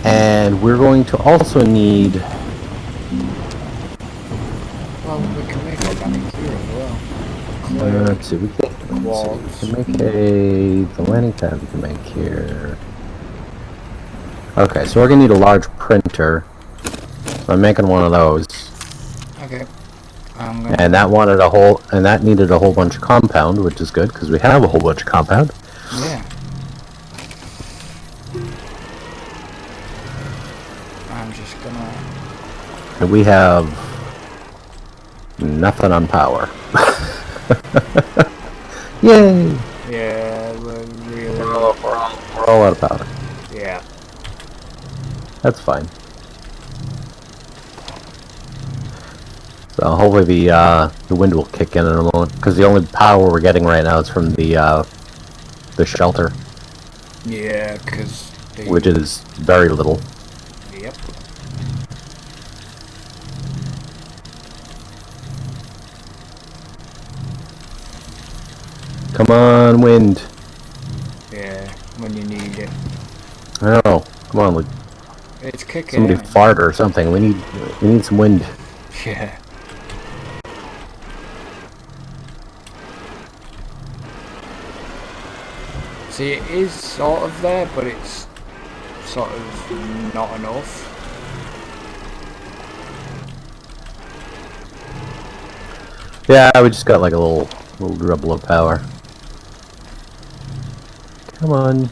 And we're going to also need... Well, we can make organic here as well. let's see, we can make the landing pad we can make here. Okay, so we're going to need a large printer. So I'm making one of those. Okay. And that needed a whole bunch of compound, which is good because we have a whole bunch of compound. Yeah. I'm just gonna. And we have nothing on power. Yay! Yeah, we're really. We're all out of power. Yeah. That's fine. So hopefully the wind will kick in a moment, because the only power we're getting right now is from the shelter. Yeah, because which is very little. Yep. Come on, wind. Yeah, when you need it. I know. Come on, like it's kicking. Somebody fart or something. We need some wind. Yeah. See, it is sort of there, but it's sort of not enough. Yeah, we just got like a little dribble of power. Come on.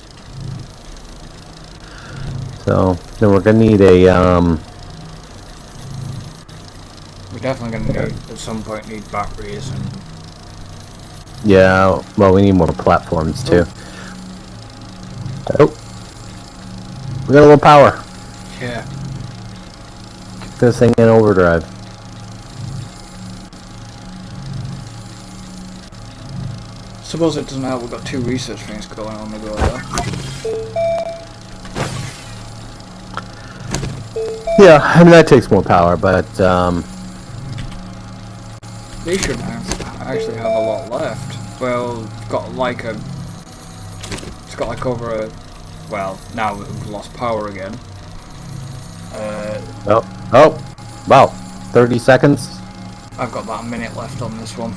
So then we're gonna need a We're definitely gonna need at some point need batteries and. Yeah, well, we need more platforms too. Oh, we got a little power. Yeah. Get this thing in overdrive. Suppose it doesn't help. We've got 2 research things going on the go though. Yeah, I mean that takes more power, but They shouldn't actually have a lot left. Well, it's got like over a. Well, now we've lost power again. Oh, wow, 30 seconds. I've got about a minute left on this one.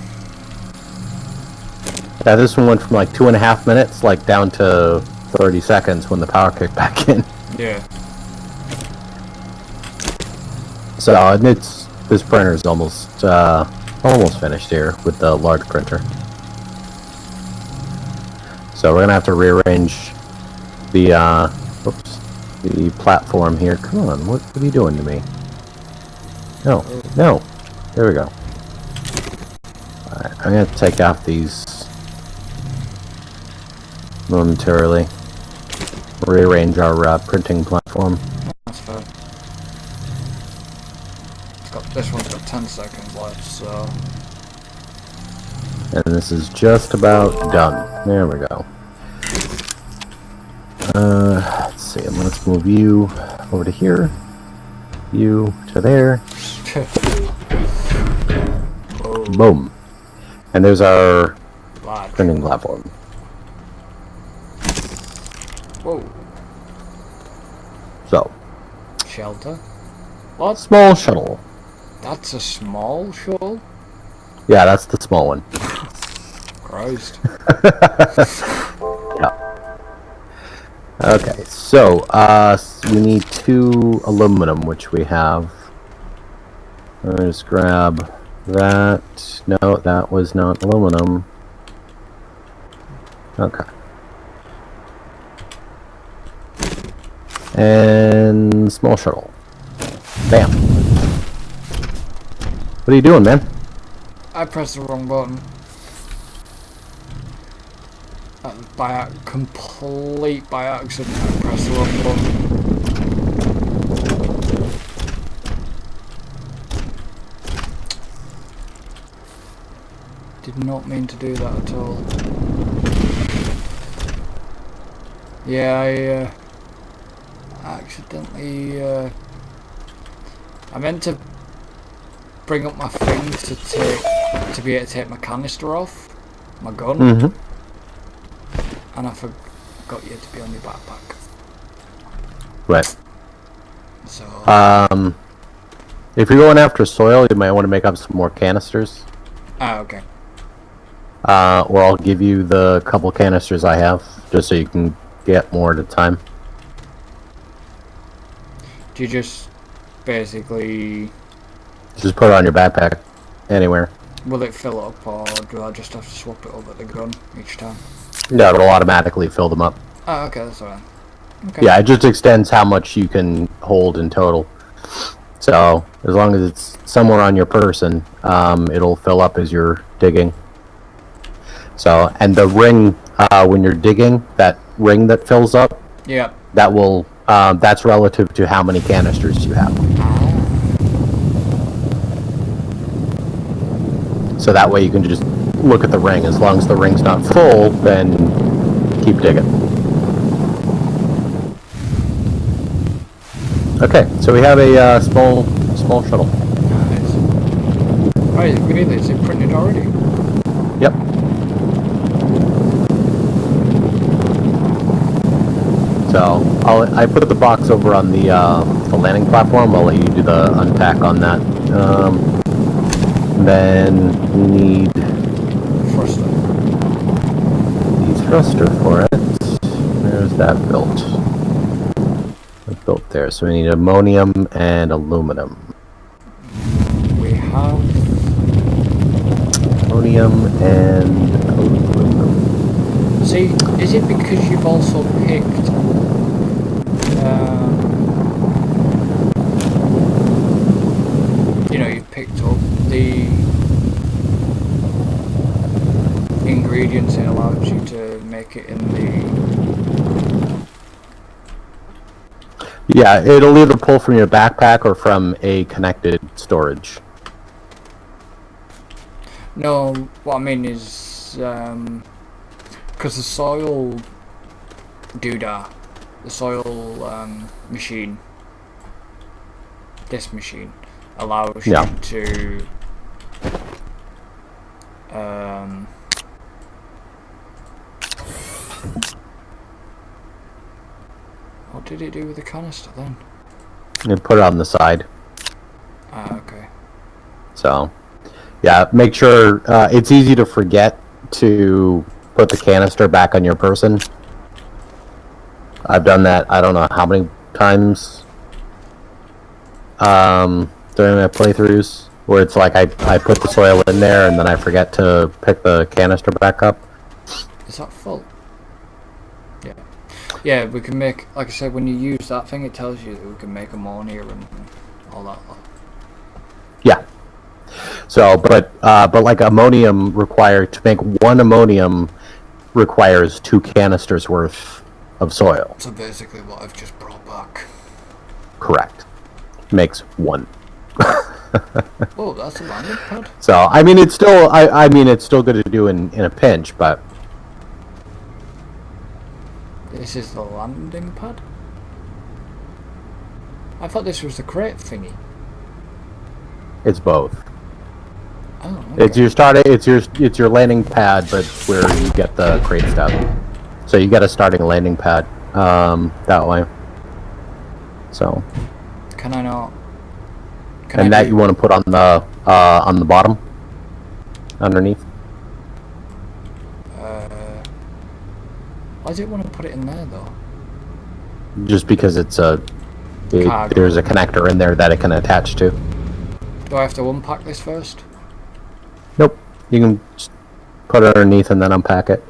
Yeah, this one went from like 2.5 minutes, like down to 30 seconds when the power kicked back in. Yeah. So this printer is almost finished here with the large printer. So we're gonna have to rearrange the the platform here. Come on, what are you doing to me? No, there we go. Alright, I'm gonna take off these momentarily. Rearrange our printing platform. That's fair. This one's got 10 seconds left, so. And this is just about done. There we go. Let's see, let's move you over to here. You to there. Boom. And there's our printing platform. Whoa. So. Shelter? What? Small shuttle. That's a small shuttle? Yeah, that's the small one. Christ. Yeah. Okay, so we need 2 aluminum, which we have. Let's grab that. No, that was not aluminum. Okay. And small shuttle. Bam. What are you doing, man? I pressed the wrong button. Complete by accident, I pressed the wrong button. Did not mean to do that at all. Yeah, I accidentally. I meant to bring up my thing to be able to take my canister off, my gun, and I forgot you to be on your backpack. Right. So. If you're going after soil, you might want to make up some more canisters. Ah, okay. Or I'll give you the couple canisters I have, just so you can get more at a time. Do you just basically... Just put it on your backpack, anywhere. Will it fill up, or do I just have to swap it over at the gun each time? No, it'll automatically fill them up. Oh, okay, that's alright. Okay. Yeah, it just extends how much you can hold in total. So, as long as it's somewhere on your person, it'll fill up as you're digging. So, and the ring, when you're digging, that ring that fills up, yeah, that will, that's relative to how many canisters you have. So that way you can just look at the ring. As long as the ring's not full, then keep digging. Okay, so we have a small shuttle. Nice. Right, really? Is it printed already? Yep. So I put the box over on the landing platform. I'll let you do the unpack on that. Then we need thruster for it. Where's that built? It's built there. So we need ammonium and aluminum. We have ammonium and aluminum. See, is it because you've also picked you know, you've picked up the ingredients it allows you to make it in the... Yeah, it'll either pull from your backpack or from a connected storage. No, what I mean is because the soil doodah, the soil machine, this machine allows you to what did it do with the canister then? You put it on the side. Ah, okay. So, yeah, make sure it's easy to forget to put the canister back on your person. I've done that I don't know how many times during my playthroughs, where it's like I put the soil in there and then I forget to pick the canister back up. Is that full? Yeah. Yeah, we can make, like I said, when you use that thing, it tells you that we can make ammonia and all that. Yeah. So, but like ammonium to make one ammonium requires 2 canisters worth of soil. So basically what I've just brought back. Correct. Makes 1. Oh, that's a landing pad? So, I mean, it's still, I mean, it's still good to do in a pinch, but... This is the landing pad? I thought this was the crate thingy. It's both. Oh, okay. It's your landing pad, but where you get the crate stuff. So you get a starting landing pad, that way. So. Can I not? And that you want to put on the bottom, underneath. Why does it want to put it in there though? Just because there's a connector in there that it can attach to. Do I have to unpack this first? Nope. You can just put it underneath and then unpack it.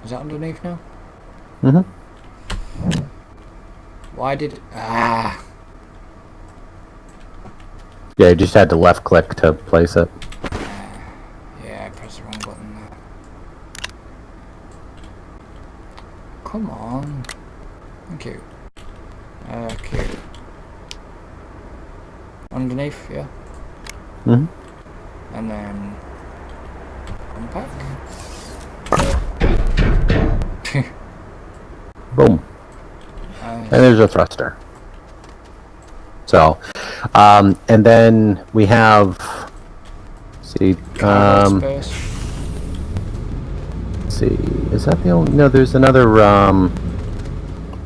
Is that underneath now? Mm-hmm. Why did... Yeah, you just had to left click to place it. Yeah, I pressed the wrong button there. come on. Thank you. Okay. Underneath, yeah. Mm-hmm. And then unpack. Boom. Nice. And there's a thruster. So, and then we have. See, Space. see, is that the only? No, there's another.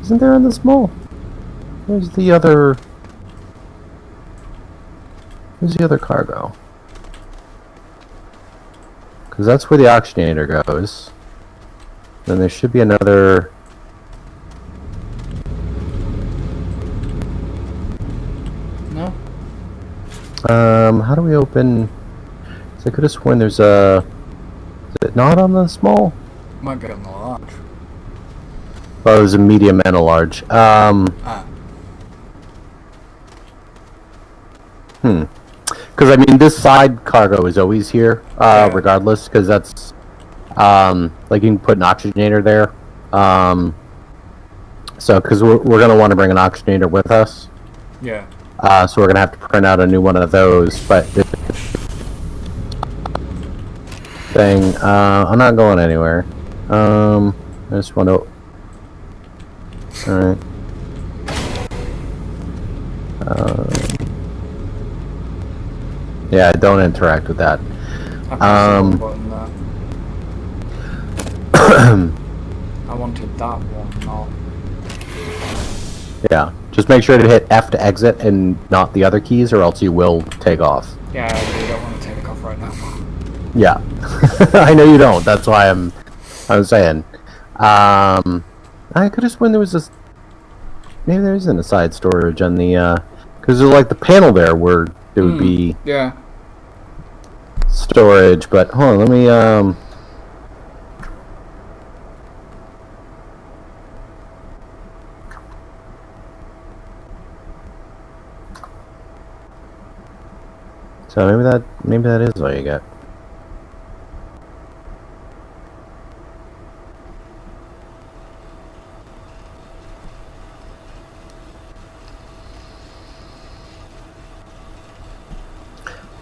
Isn't there on the small? Where's the other? Where's the other cargo? Because that's where the oxygenator goes. Then there should be another. No. How do we open? So I could have sworn there's a. Is it not on the small? Might be on the large. Oh, there's a medium and a large. Because I mean, this side cargo is always here, Yeah. regardless. Because that's, like you can put an oxygenator there. So because we're gonna want to bring an oxygenator with us. Yeah. So we're gonna have to print out a new one of those. But this thing, I'm not going anywhere. I just want to. All right. Yeah, don't interact with that. I wanted that one, not. Yeah, just make sure to hit F to exit and not the other keys, or else you will take off. Yeah, I really don't want to take off right now. Yeah, I know you don't. That's why I'm saying. I could have sworn there was this. Maybe there isn't a side storage on the. Because there's like the panel there where there would be. Yeah. Storage, but hold on, let me so maybe that is all you get.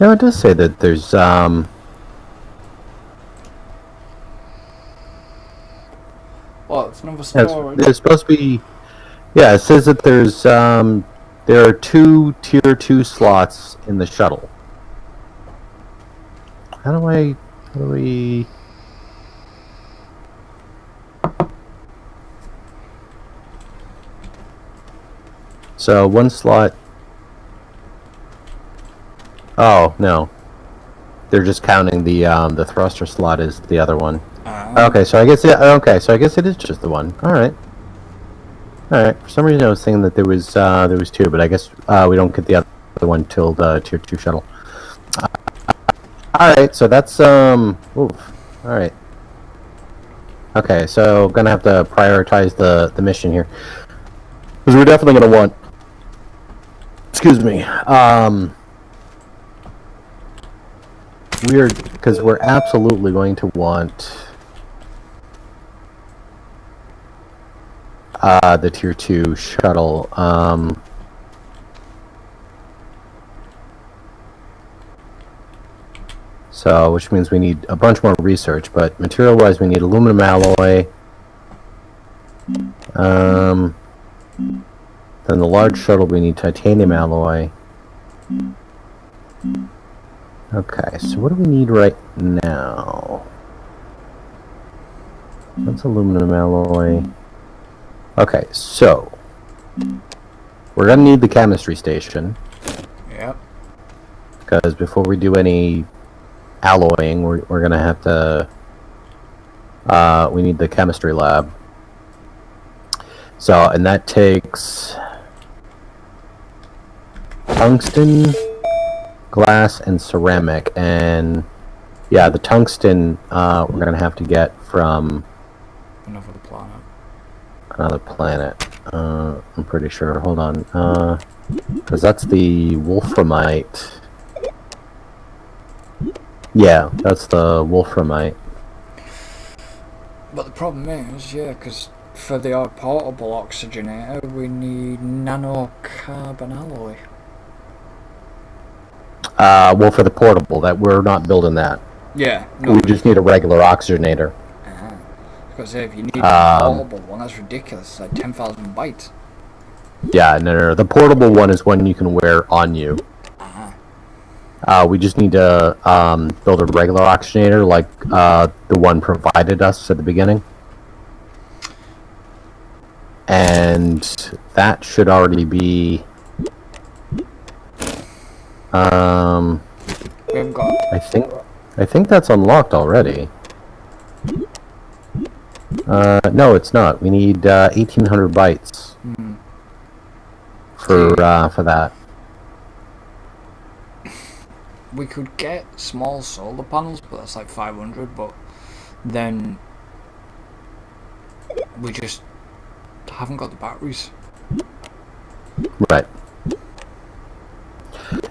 No, it does say that there's Well, it's another storage. there's supposed to be. Yeah, it says that there's there are 2 tier 2 slots in the shuttle. How do we? So one slot. Oh no, they're just counting the thruster slot as the other one. Okay, so I guess it is just the one. All right. For some reason, I was thinking that there was 2, but I guess we don't get the other one till the tier 2 shuttle. All right, so that's Oof. All right. Okay, so gonna have to prioritize the mission here, because we're definitely gonna want. Excuse me. Because we're absolutely going to want the tier 2 shuttle. So, which means we need a bunch more research, but material-wise we need aluminum alloy. Then the large shuttle we need titanium alloy. Okay, so what do we need right now? That's aluminum alloy. Okay, so we're gonna need the chemistry station. Yep. Because before we do any alloying, we're gonna have to. We need the chemistry lab. So, and that takes tungsten, glass, and ceramic, and yeah, the tungsten we're gonna have to get from another planet. I'm pretty sure. Hold on, because that's the wolframite. Yeah, that's the wolframite. But the problem is, yeah, because for the portable oxygenator, we need nanocarbon alloy. Well, for the portable, that we're not building that. Yeah. No, we just need a regular oxygenator. Because if you need a portable one, that's ridiculous. It's like 10,000 bytes. Yeah, no. The portable one is one you can wear on you. We just need to build a regular oxygenator like the one provided us at the beginning. And that should already be... we haven't got... I think that's unlocked already. No, it's not. We need 1,800 bytes for that. We could get small solar panels, but that's like 500. But then we just haven't got the batteries. Right.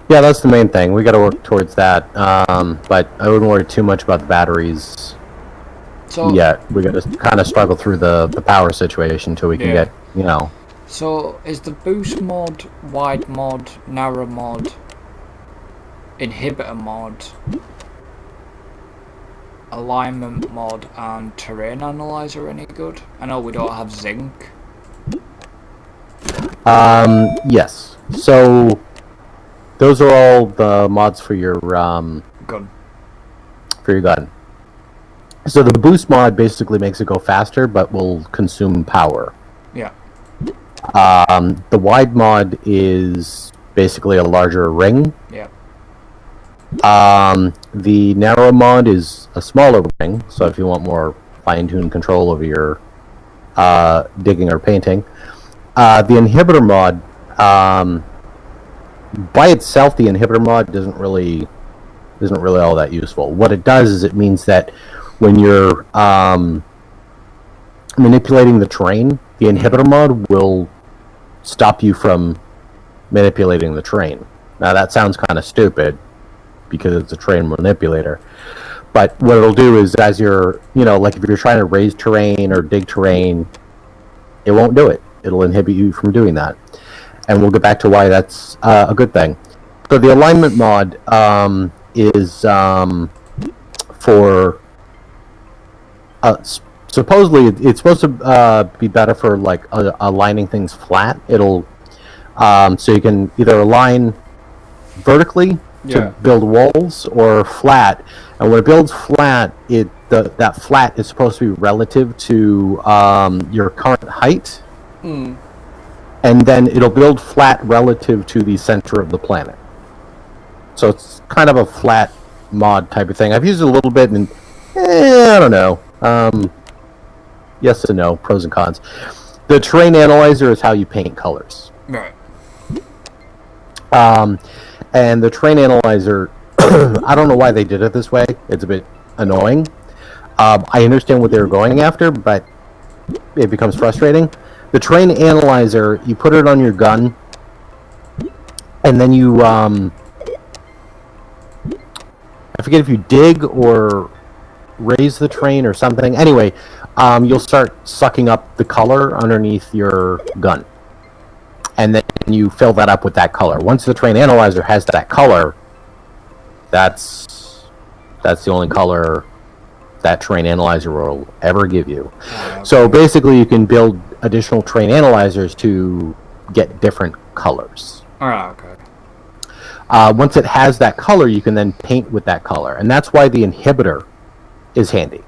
Yeah, that's the main thing. We got to work towards that. But I wouldn't worry too much about the batteries. Yet we got to kind of struggle through the power situation until we can get, you know. So is the boost mod, wide mod, narrow mod, inhibitor mod, alignment mod, and terrain analyzer any good? I know we don't have zinc. Yes. So those are all the mods for your gun. For your gun. So the boost mod basically makes it go faster, but will consume power. Yeah. The wide mod is basically a larger ring. Yeah. The narrow mod is a smaller ring, so if you want more fine-tuned control over your digging or painting. The inhibitor mod, by itself, the inhibitor mod isn't really all that useful. What it does is it means that when you're manipulating the terrain, the inhibitor mod will stop you from manipulating the terrain. Now that sounds kind of stupid because it's a terrain manipulator, but what it'll do is as you're, like if you're trying to raise terrain or dig terrain, it won't do it. It'll inhibit you from doing that. And we'll get back to why that's a good thing. So the alignment mod is for... supposedly, it's supposed to be better for like aligning things flat. It'll so you can either align vertically to build walls or flat. And when it builds flat, that flat is supposed to be relative to your current height, and then it'll build flat relative to the center of the planet. So it's kind of a flat mod type of thing. I've used it a little bit, and I don't know. Yes and no, pros and cons. The terrain analyzer is how you paint colors. Right. And the terrain analyzer, I don't know why they did it this way. It's a bit annoying. I understand what they were going after, but it becomes frustrating. The terrain analyzer, you put it on your gun, and then you, I forget if you dig or raise the terrain or something. Anyway, you'll start sucking up the color underneath your gun. And then you fill that up with that color. Once the terrain analyzer has that color, that's the only color that terrain analyzer will ever give you. Okay. So basically you can build additional terrain analyzers to get different colors. Okay. Once it has that color, you can then paint with that color. And that's why the inhibitor is handy.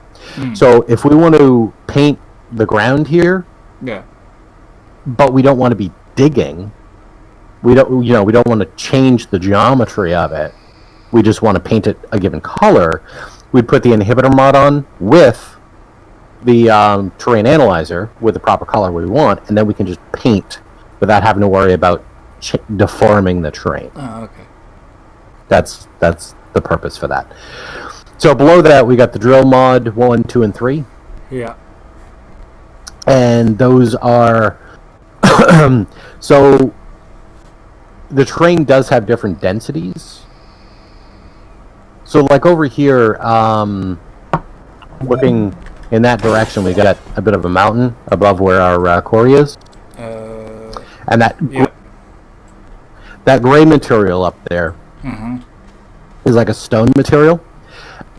So if we want to paint the ground here, but we don't want to be digging, we don't want to change the geometry of it, we just want to paint it a given color, we'd put the inhibitor mod on with the terrain analyzer with the proper color we want, and then we can just paint without having to worry about deforming the terrain. Okay. That's the purpose for that. So below that, we got the drill mod 1, 2, and 3. Yeah. And those are... so the terrain does have different densities. So like over here, looking in that direction, we got a bit of a mountain above where our quarry is. And that gray material up there is like a stone material.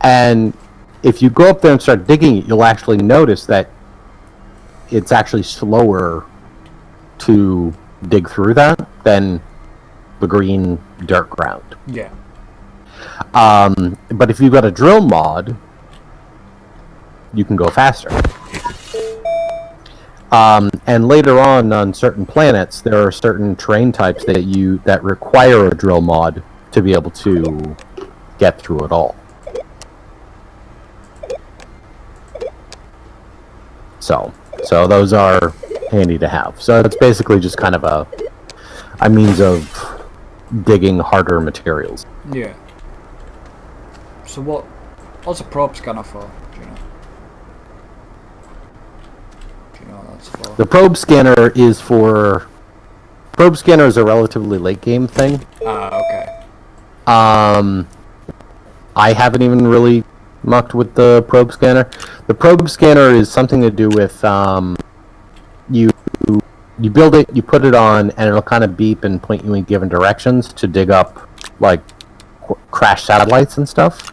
And if you go up there and start digging it, you'll actually notice that it's actually slower to dig through that than the green dirt ground. Yeah. But if you've got a drill mod, you can go faster. And later on certain planets, there are certain terrain types that require a drill mod to be able to get through it all. So those are handy to have. So it's basically just kind of a means of digging harder materials. Yeah. So what's a probe scanner for? Do you know? What that's for? The probe scanner is for... Probe scanner is a relatively late game thing. Okay. I haven't even really mucked with the probe scanner. The probe scanner is something to do with you build it, you put it on, and it'll kind of beep and point you in given directions to dig up like crash satellites and stuff.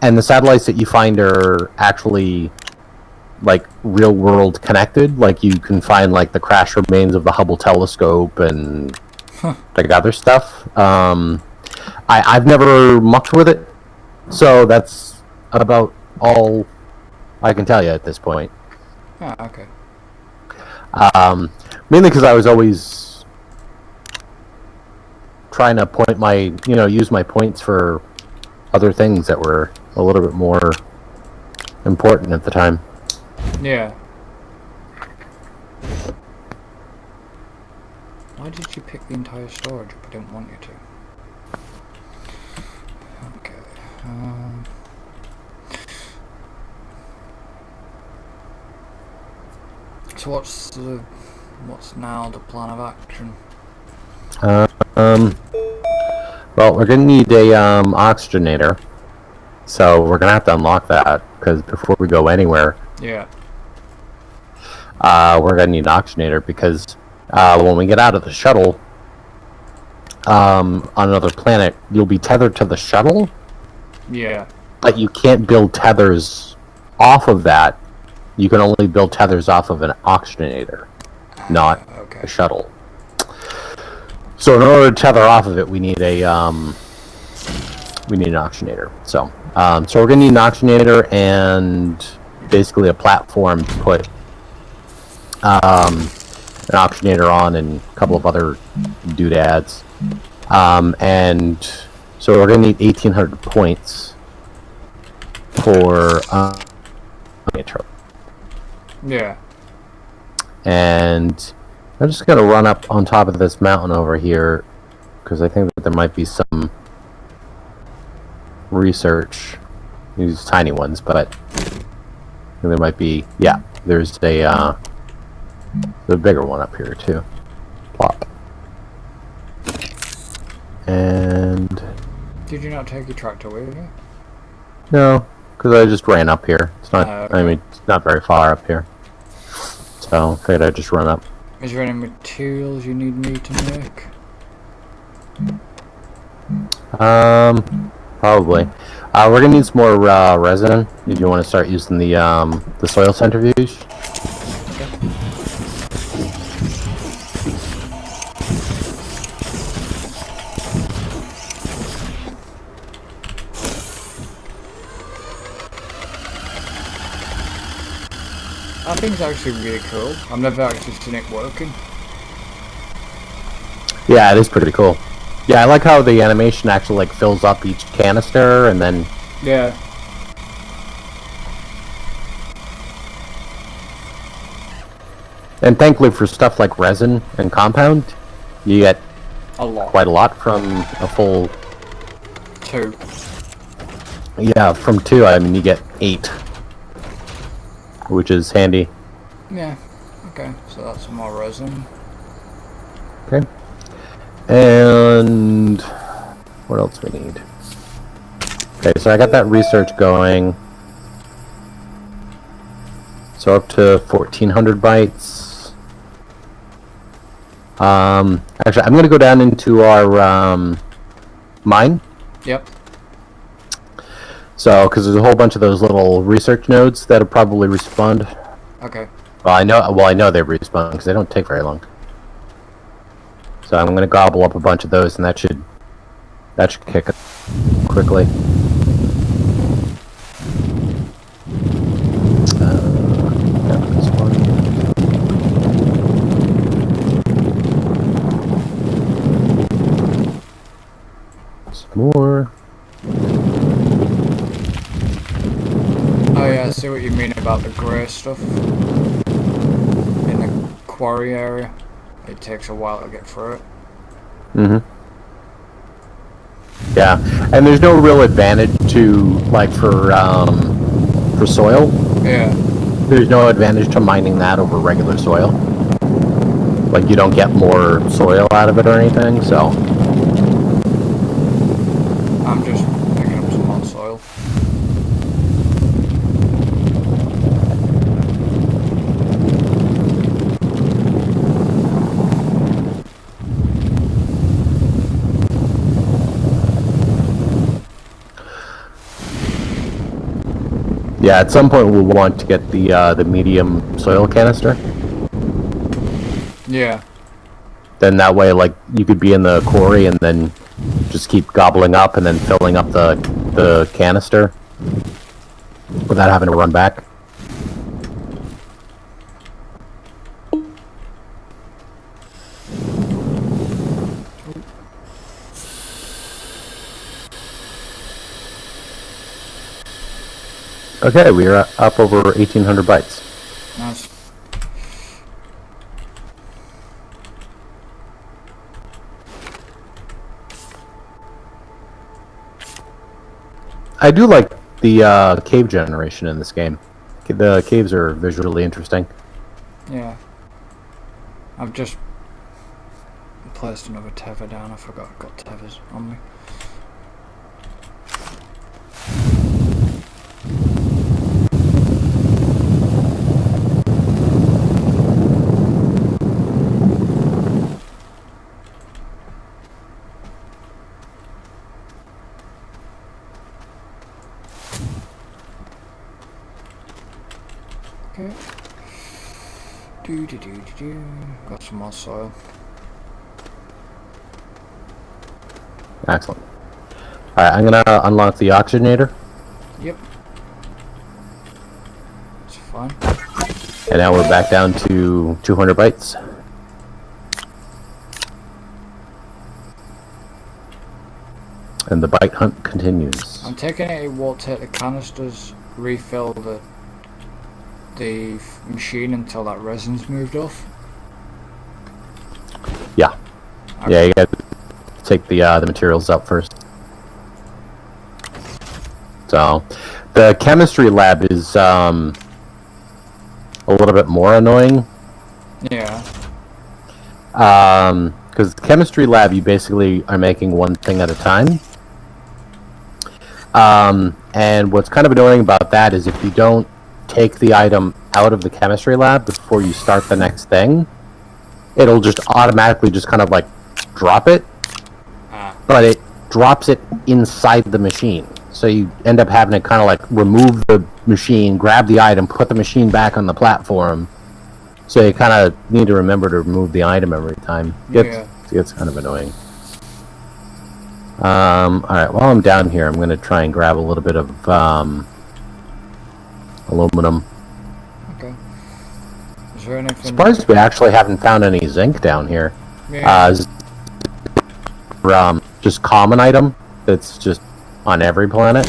And the satellites that you find are actually like real world connected. Like you can find like the crash remains of the Hubble telescope and like other stuff. I've never mucked with it, so that's about all I can tell you at this point. Okay. Mainly because I was always trying to use my points for other things that were a little bit more important at the time. Yeah. Why did you pick the entire storage if I didn't want you to? Okay. So what's now the plan of action? Well, we're gonna need a oxygenator, so we're gonna have to unlock that because before we go anywhere, yeah, we're gonna need an oxygenator because when we get out of the shuttle on another planet, you'll be tethered to the shuttle. Yeah, but you can't build tethers off of that. You can only build tethers off of an oxygenator, not a shuttle. So in order to tether off of it, we need an oxygenator. So we're gonna need an oxygenator and basically a platform to put an oxygenator on and a couple of other doodads. And so we're gonna need 1,800 points for yeah. And I'm just gonna run up on top of this mountain over here because I think that there might be some research. These tiny ones, but there might be. Yeah, there's a the bigger one up here too. Plop. And did you not take your tractor with you? No, because I just ran up here. It's not. Okay. I mean, it's not very far up here. So I figured I'd just run up. Is there any materials you need me to make? Probably. We're gonna need some more resin. If you want to start using the soil centrifuge. Okay. I think it's actually really cool. I've never actually seen it working. Yeah, it is pretty cool. Yeah, I like how the animation actually like fills up each canister and then. Yeah. And thankfully for stuff like resin and compound, you get quite a lot from a full 2. Yeah, from 2, I mean, you get 8. Which is handy. Yeah. Okay, so that's some more resin. Okay. And what else we need? Okay, so I got that research going. So up to 1400 bytes. Actually, I'm gonna go down into our mine. Yep. So, because there's a whole bunch of those little research nodes that'll probably respawn. Okay. Well, I know they respawn because they don't take very long. So I'm gonna gobble up a bunch of those, and that should kick it quickly. This one. Some more. Oh yeah, I see what you mean about the grey stuff. In the quarry area. It takes a while to get through it. Mm-hmm. Yeah, and there's no real advantage to, like, for soil. Yeah. There's no advantage to mining that over regular soil. Like, you don't get more soil out of it or anything, so... I'm just picking up some more soil. Yeah, at some point we'll want to get the medium soil canister. Yeah. Then that way, like, you could be in the quarry and then just keep gobbling up and then filling up the canister without having to run back. Okay, we are up over 1,800 bytes. Nice. I do like the cave generation in this game. The caves are visually interesting. Yeah. I've just placed another tether down. I forgot I've got tethers on me. Okay. Got some more soil. Excellent. Alright, I'm gonna unlock the oxygenator. Yep. It's fine. And now we're back down to 200 bytes. And the byte hunt continues. I'm taking it won't take the canisters, refill the machine until that resin's moved off. Yeah. Okay. Yeah, you gotta take the materials out first. So, the chemistry lab is a little bit more annoying. Yeah. Because chemistry lab, you basically are making one thing at a time. And what's kind of annoying about that is if you don't take the item out of the chemistry lab before you start the next thing, it'll just automatically just kind of like drop it. But it drops it inside the machine. So you end up having to kind of like remove the machine, grab the item, put the machine back on the platform. So you kind of need to remember to remove the item every time. It's kind of annoying. Alright, while I'm down here, I'm going to try and grab a little bit of aluminum. Okay. Is there anything... Surprised we actually haven't found any zinc down here. Yeah. Just common item that's just on every planet.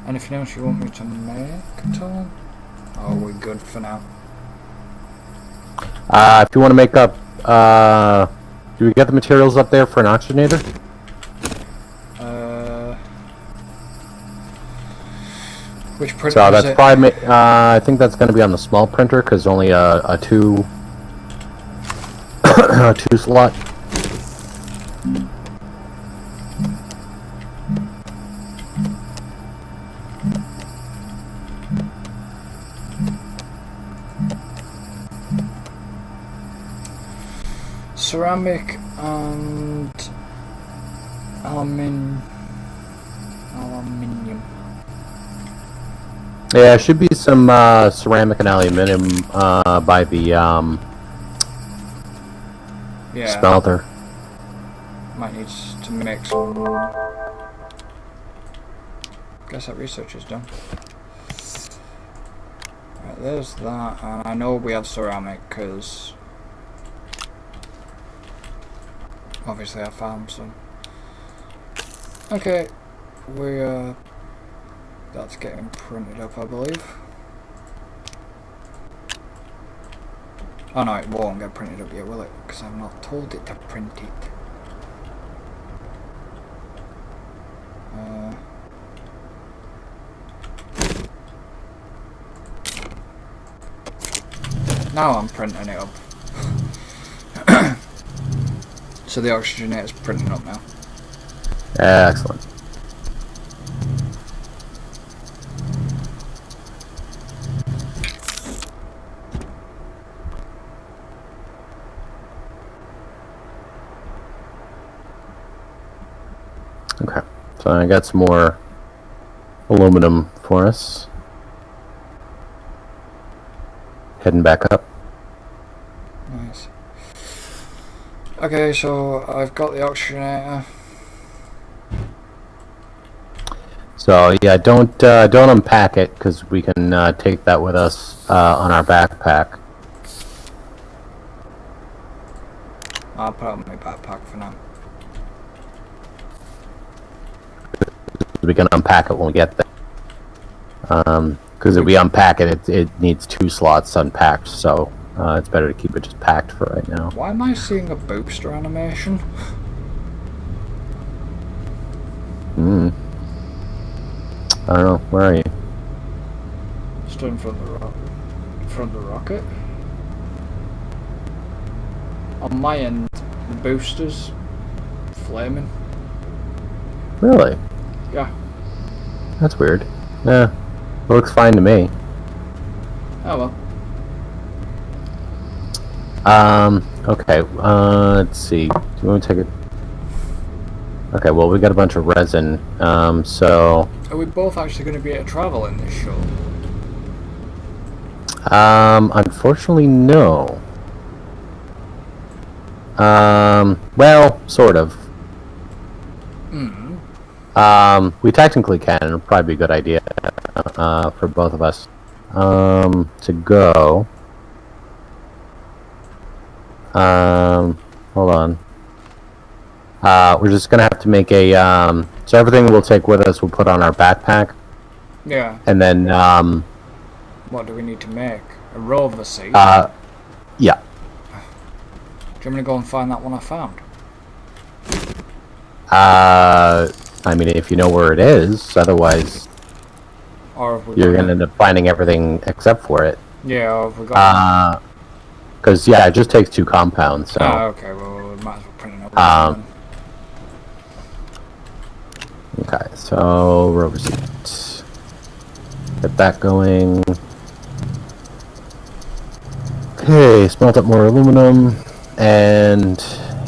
Anything else you want me to make at all? Oh, we're good for now. If you want to make up, do we get the materials up there for an oxygenator? Which printer So is that's it? probably, I think that's going to be on the small printer because only a two slot. Ceramic and aluminium. Yeah, should be some ceramic and aluminum by the Yeah. smelter. Might need to make some. Guess that research is done. Right, there's that, and I know we have ceramic because obviously I found some. Okay, that's getting printed up, I believe. Oh no, it won't get printed up yet, will it? Because I've not told it to print it. Now I'm printing it up. So the oxygenator's printing up now. Excellent. Okay, so I got some more aluminum for us. Heading back up. Nice. Okay, so I've got the oxygenator. So yeah, don't unpack it because we can take that with us on our backpack. I'll put it on my backpack for now. We can unpack it when we get there. Because if we unpack it, it needs 2 slots unpacked, so it's better to keep it just packed for right now. Why am I seeing a booster animation? I don't know. Where are you? Stood in front of the rocket. On my end, the booster's flaming. Really? Yeah. That's weird. Yeah. Looks fine to me. Oh well. Okay, let's see. Do you want to take it? Okay, well, we got a bunch of resin, so... Are we both actually going to be able to travel in this show? Unfortunately, no. Well, sort of. We technically can, it'll probably be a good idea, for both of us, to go. Hold on. We're just gonna have to make a, so everything we'll take with us we'll put on our backpack. Yeah. And then, what do we need to make? A rover seat? yeah. Do you want me to go and find that one I found? I mean, if you know where it is, otherwise Or have we you're gonna end up finding everything except for it. Yeah, or have we got... Because, yeah, it just takes 2 compounds, so... Oh, okay, well, we might as well print it up. Okay, so, rover seat. Get that going. Okay, smelt up more aluminum, and...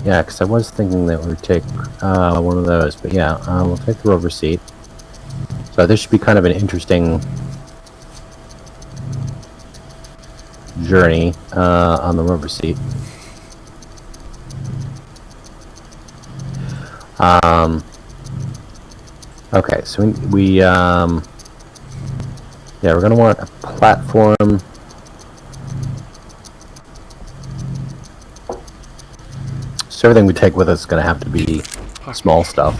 Yeah, because I was thinking that we would take one of those, but yeah, we'll take the rover seat. So this should be kind of an interesting journey on the rover seat. Okay, so yeah, we're gonna want a platform. So everything we take with us is gonna have to be small stuff.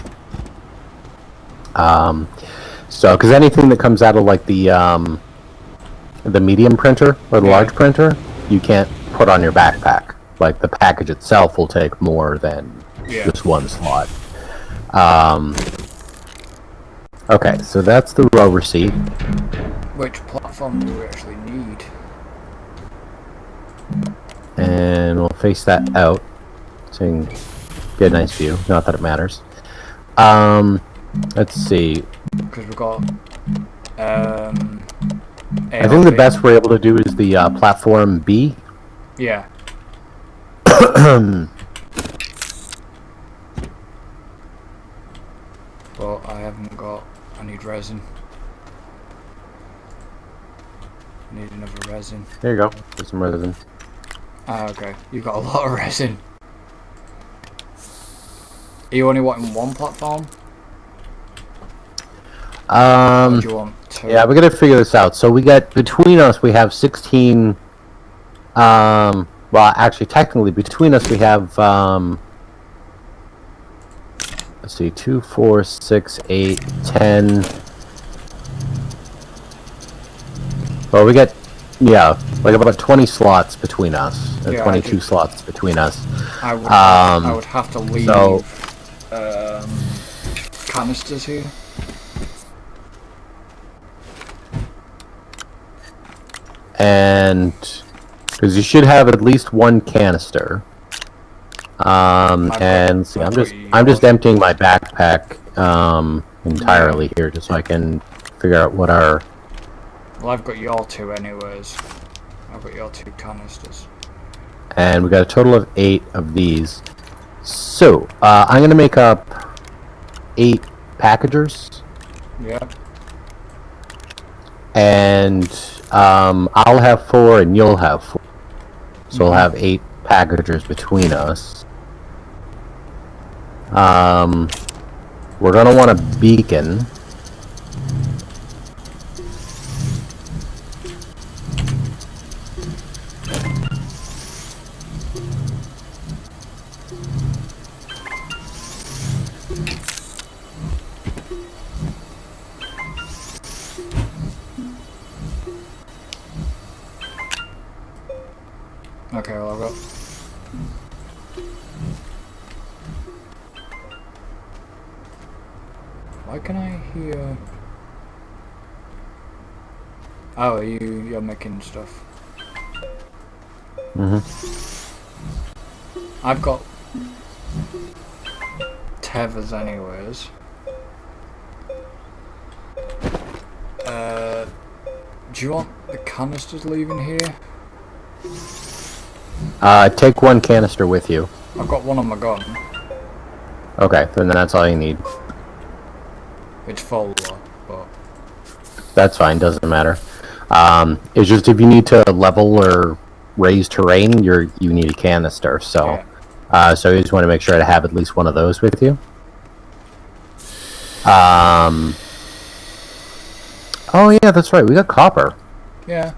So, because anything that comes out of like the medium printer or the large printer, you can't put on your backpack. Like the package itself will take more than just one slot. Okay, so that's the rover seat. Which platform do we actually need? And we'll face that out so you can get a nice view. Not that it matters. Let's see. Because we've got I think the best we're able to do is the platform B. Yeah. But I haven't got... I need resin. I need another resin. There you go. There's some resin. Ah, okay. You've got a lot of resin. Are you only wanting one platform? Or do you want two? Yeah, we gotta figure this out. So we got, between us, we have 16... well, actually, technically, between us we have... let's see, 2, 4, 6, 8, 10... Well, we got, yeah, like about 20 slots between us. Or 22 slots between us. I would have to leave canisters here. And because you should have at least one canister. And see, I'm just emptying my backpack entirely here, just so I can figure out what our... Well, I've got your two anyways. I've got your 2 canisters. And we got a total of 8 of these. So I'm gonna make up 8 packagers. Yeah. And I'll have 4 and you'll have 4. So we'll have 8 packagers between us. We're gonna want a beacon. Okay, well, I've got... Why can I hear... Oh, you're making stuff. I've got tethers anyways. Do you want the canisters leaving here? Take 1 canister with you. I've got one on my gun. Okay, then that's all you need. It's full though, but... That's fine, doesn't matter. It's just if you need to level or raise terrain, you need a canister, so... Yeah. So you just want to make sure to have at least one of those with you. Oh yeah, that's right, we got copper. Yeah.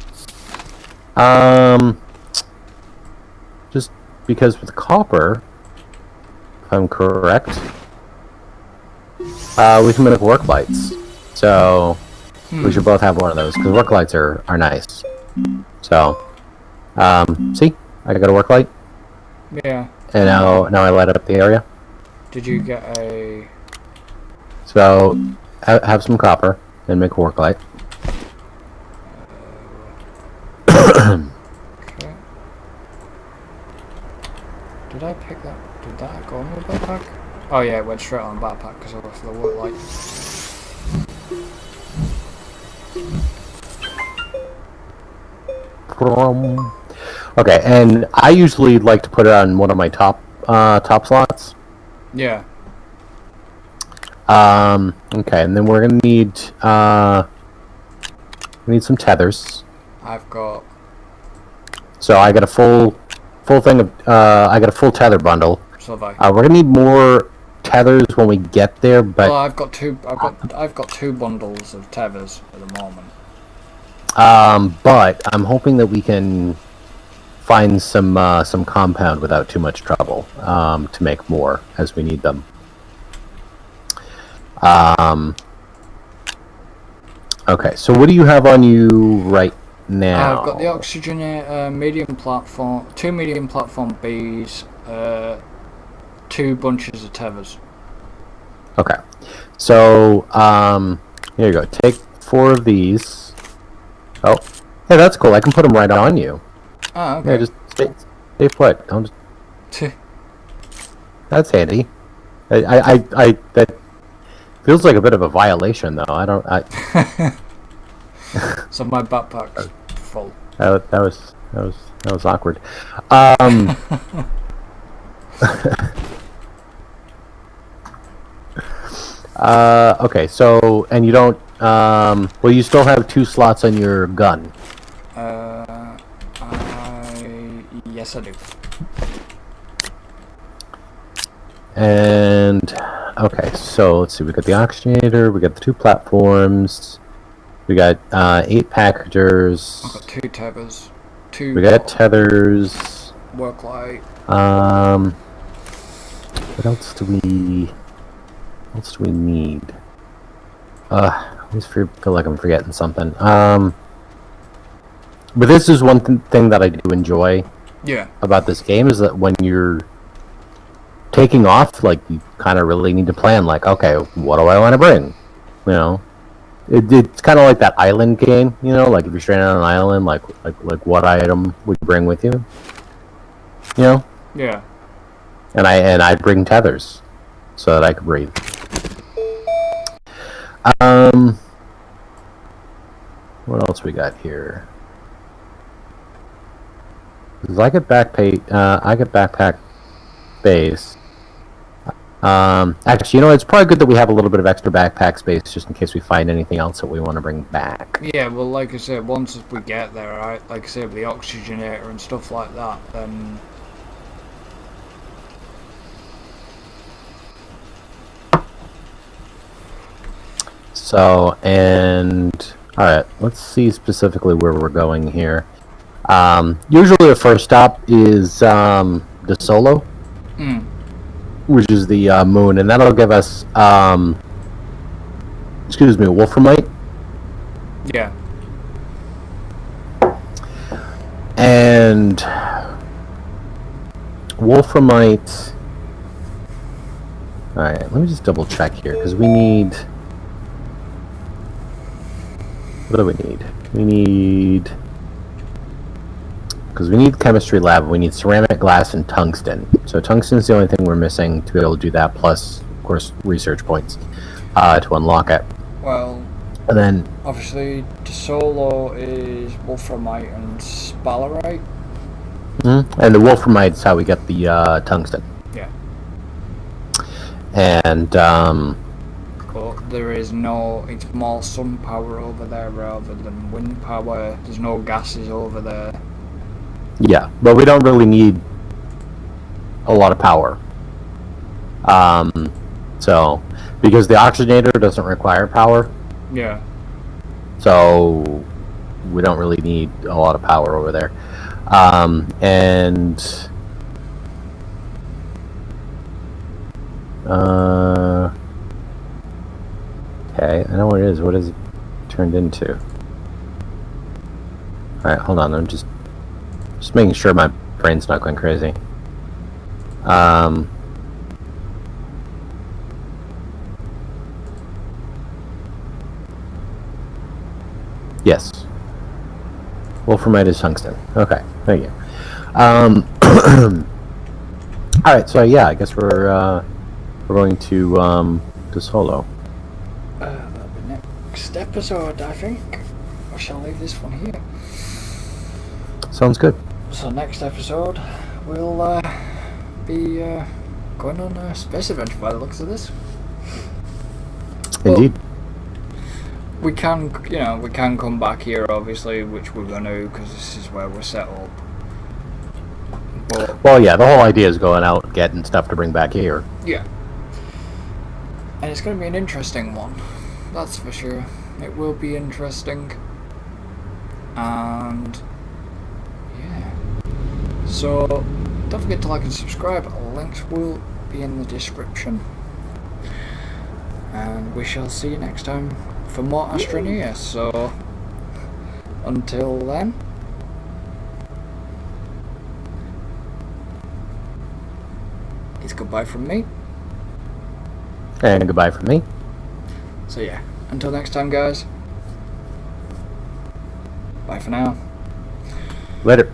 Just because with copper, if I'm correct, we can make work lights. So we should both have one of those, because work lights are nice. So, see? I got a work light. Yeah. And now I light up the area. Did you get a... So, have some copper and make a work light. Okay. Did I pick that? Did that go on the backpack? Oh yeah, it went straight on the backpack because I left the work light. Okay, and I usually like to put it on one of my top slots. Yeah. Okay, and then we're gonna need some tethers. I've got... So I got a full thing of I got a full tether bundle. So have I. We're gonna need more tethers when we get there, but well, I've got two bundles of tethers at the moment. But I'm hoping that we can find some compound without too much trouble to make more as we need them. Okay, so what do you have on you right now? I've got the oxygen medium platform, 2 medium platform Bs, 2 bunches of tethers. Okay, so here you go. Take 4 of these. Oh, hey, that's cool. I can put them right on you. Oh, okay. Yeah, just stay put. Don't just... That's handy. I that feels like a bit of a violation, though. So my backpack's full. That was awkward. Okay, so and you don't. Well, you still have 2 slots on your gun. Yes, I do. And okay, so let's see. We got the oxygenator. We got the 2 platforms. We got 8 packagers. I've got 2 tethers. 2. We got tethers. Work light. What else do we need? I always feel like I'm forgetting something. But this is one thing that I do enjoy. Yeah. About this game is that when you're taking off, like you kind of really need to plan. Like, okay, what do I want to bring? You know, it's kind of like that island game. You know, like if you're stranded on an island, like what item would you bring with you? You know. Yeah. And I'd bring tethers so that I could breathe. What else we got here? 'Cause I get backpack space. Actually, you know, it's probably good that we have a little bit of extra backpack space just in case we find anything else that we want to bring back. Yeah, well, like I said, once we get there, right? Like I said, with the oxygenator and stuff like that, then. So, and alright, let's see specifically where we're going here. Usually the first stop is the Solo, which is the moon, and that'll give us, excuse me, Wolframite. Yeah. And Wolframite. Alright, let me just double check here, because we need. What do we need? We need... Because we need chemistry lab, we need ceramic, glass, and tungsten. So tungsten is the only thing we're missing to be able to do that, plus, of course, research points to unlock it. Well, and then... Obviously, the Solo is Wolframite and Sphalerite. And the Wolframite is how we get the tungsten. Yeah. And, But there is no, it's more sun power over there rather than wind power. There's no gases over there. Yeah, but we don't really need a lot of power. So, because the oxygenator doesn't require power. Yeah. So, we don't really need a lot of power over there. And... Okay, I know what it is. What is it turned into? Alright, hold on. I'm just making sure my brain's not going crazy. Yes. Wolframite is tungsten. Okay, thank you. Alright, so yeah, I guess we're going to Solo. That'll be next episode, I think. I shall leave this one here. Sounds good. So next episode, we'll be going on a space adventure by the looks of this. Indeed. Well, we can, we can come back here, obviously, which we're going to, because this is where we're set up. But, well, yeah, the whole idea is going out, getting stuff to bring back here. Yeah. And it's going to be an interesting one, that's for sure. It will be interesting. And yeah. So don't forget to like and subscribe. Links will be in the description. And we shall see you next time for more Astroneer. So until then, it's goodbye from me. And goodbye from me. So yeah, until next time, guys. Bye for now. Later.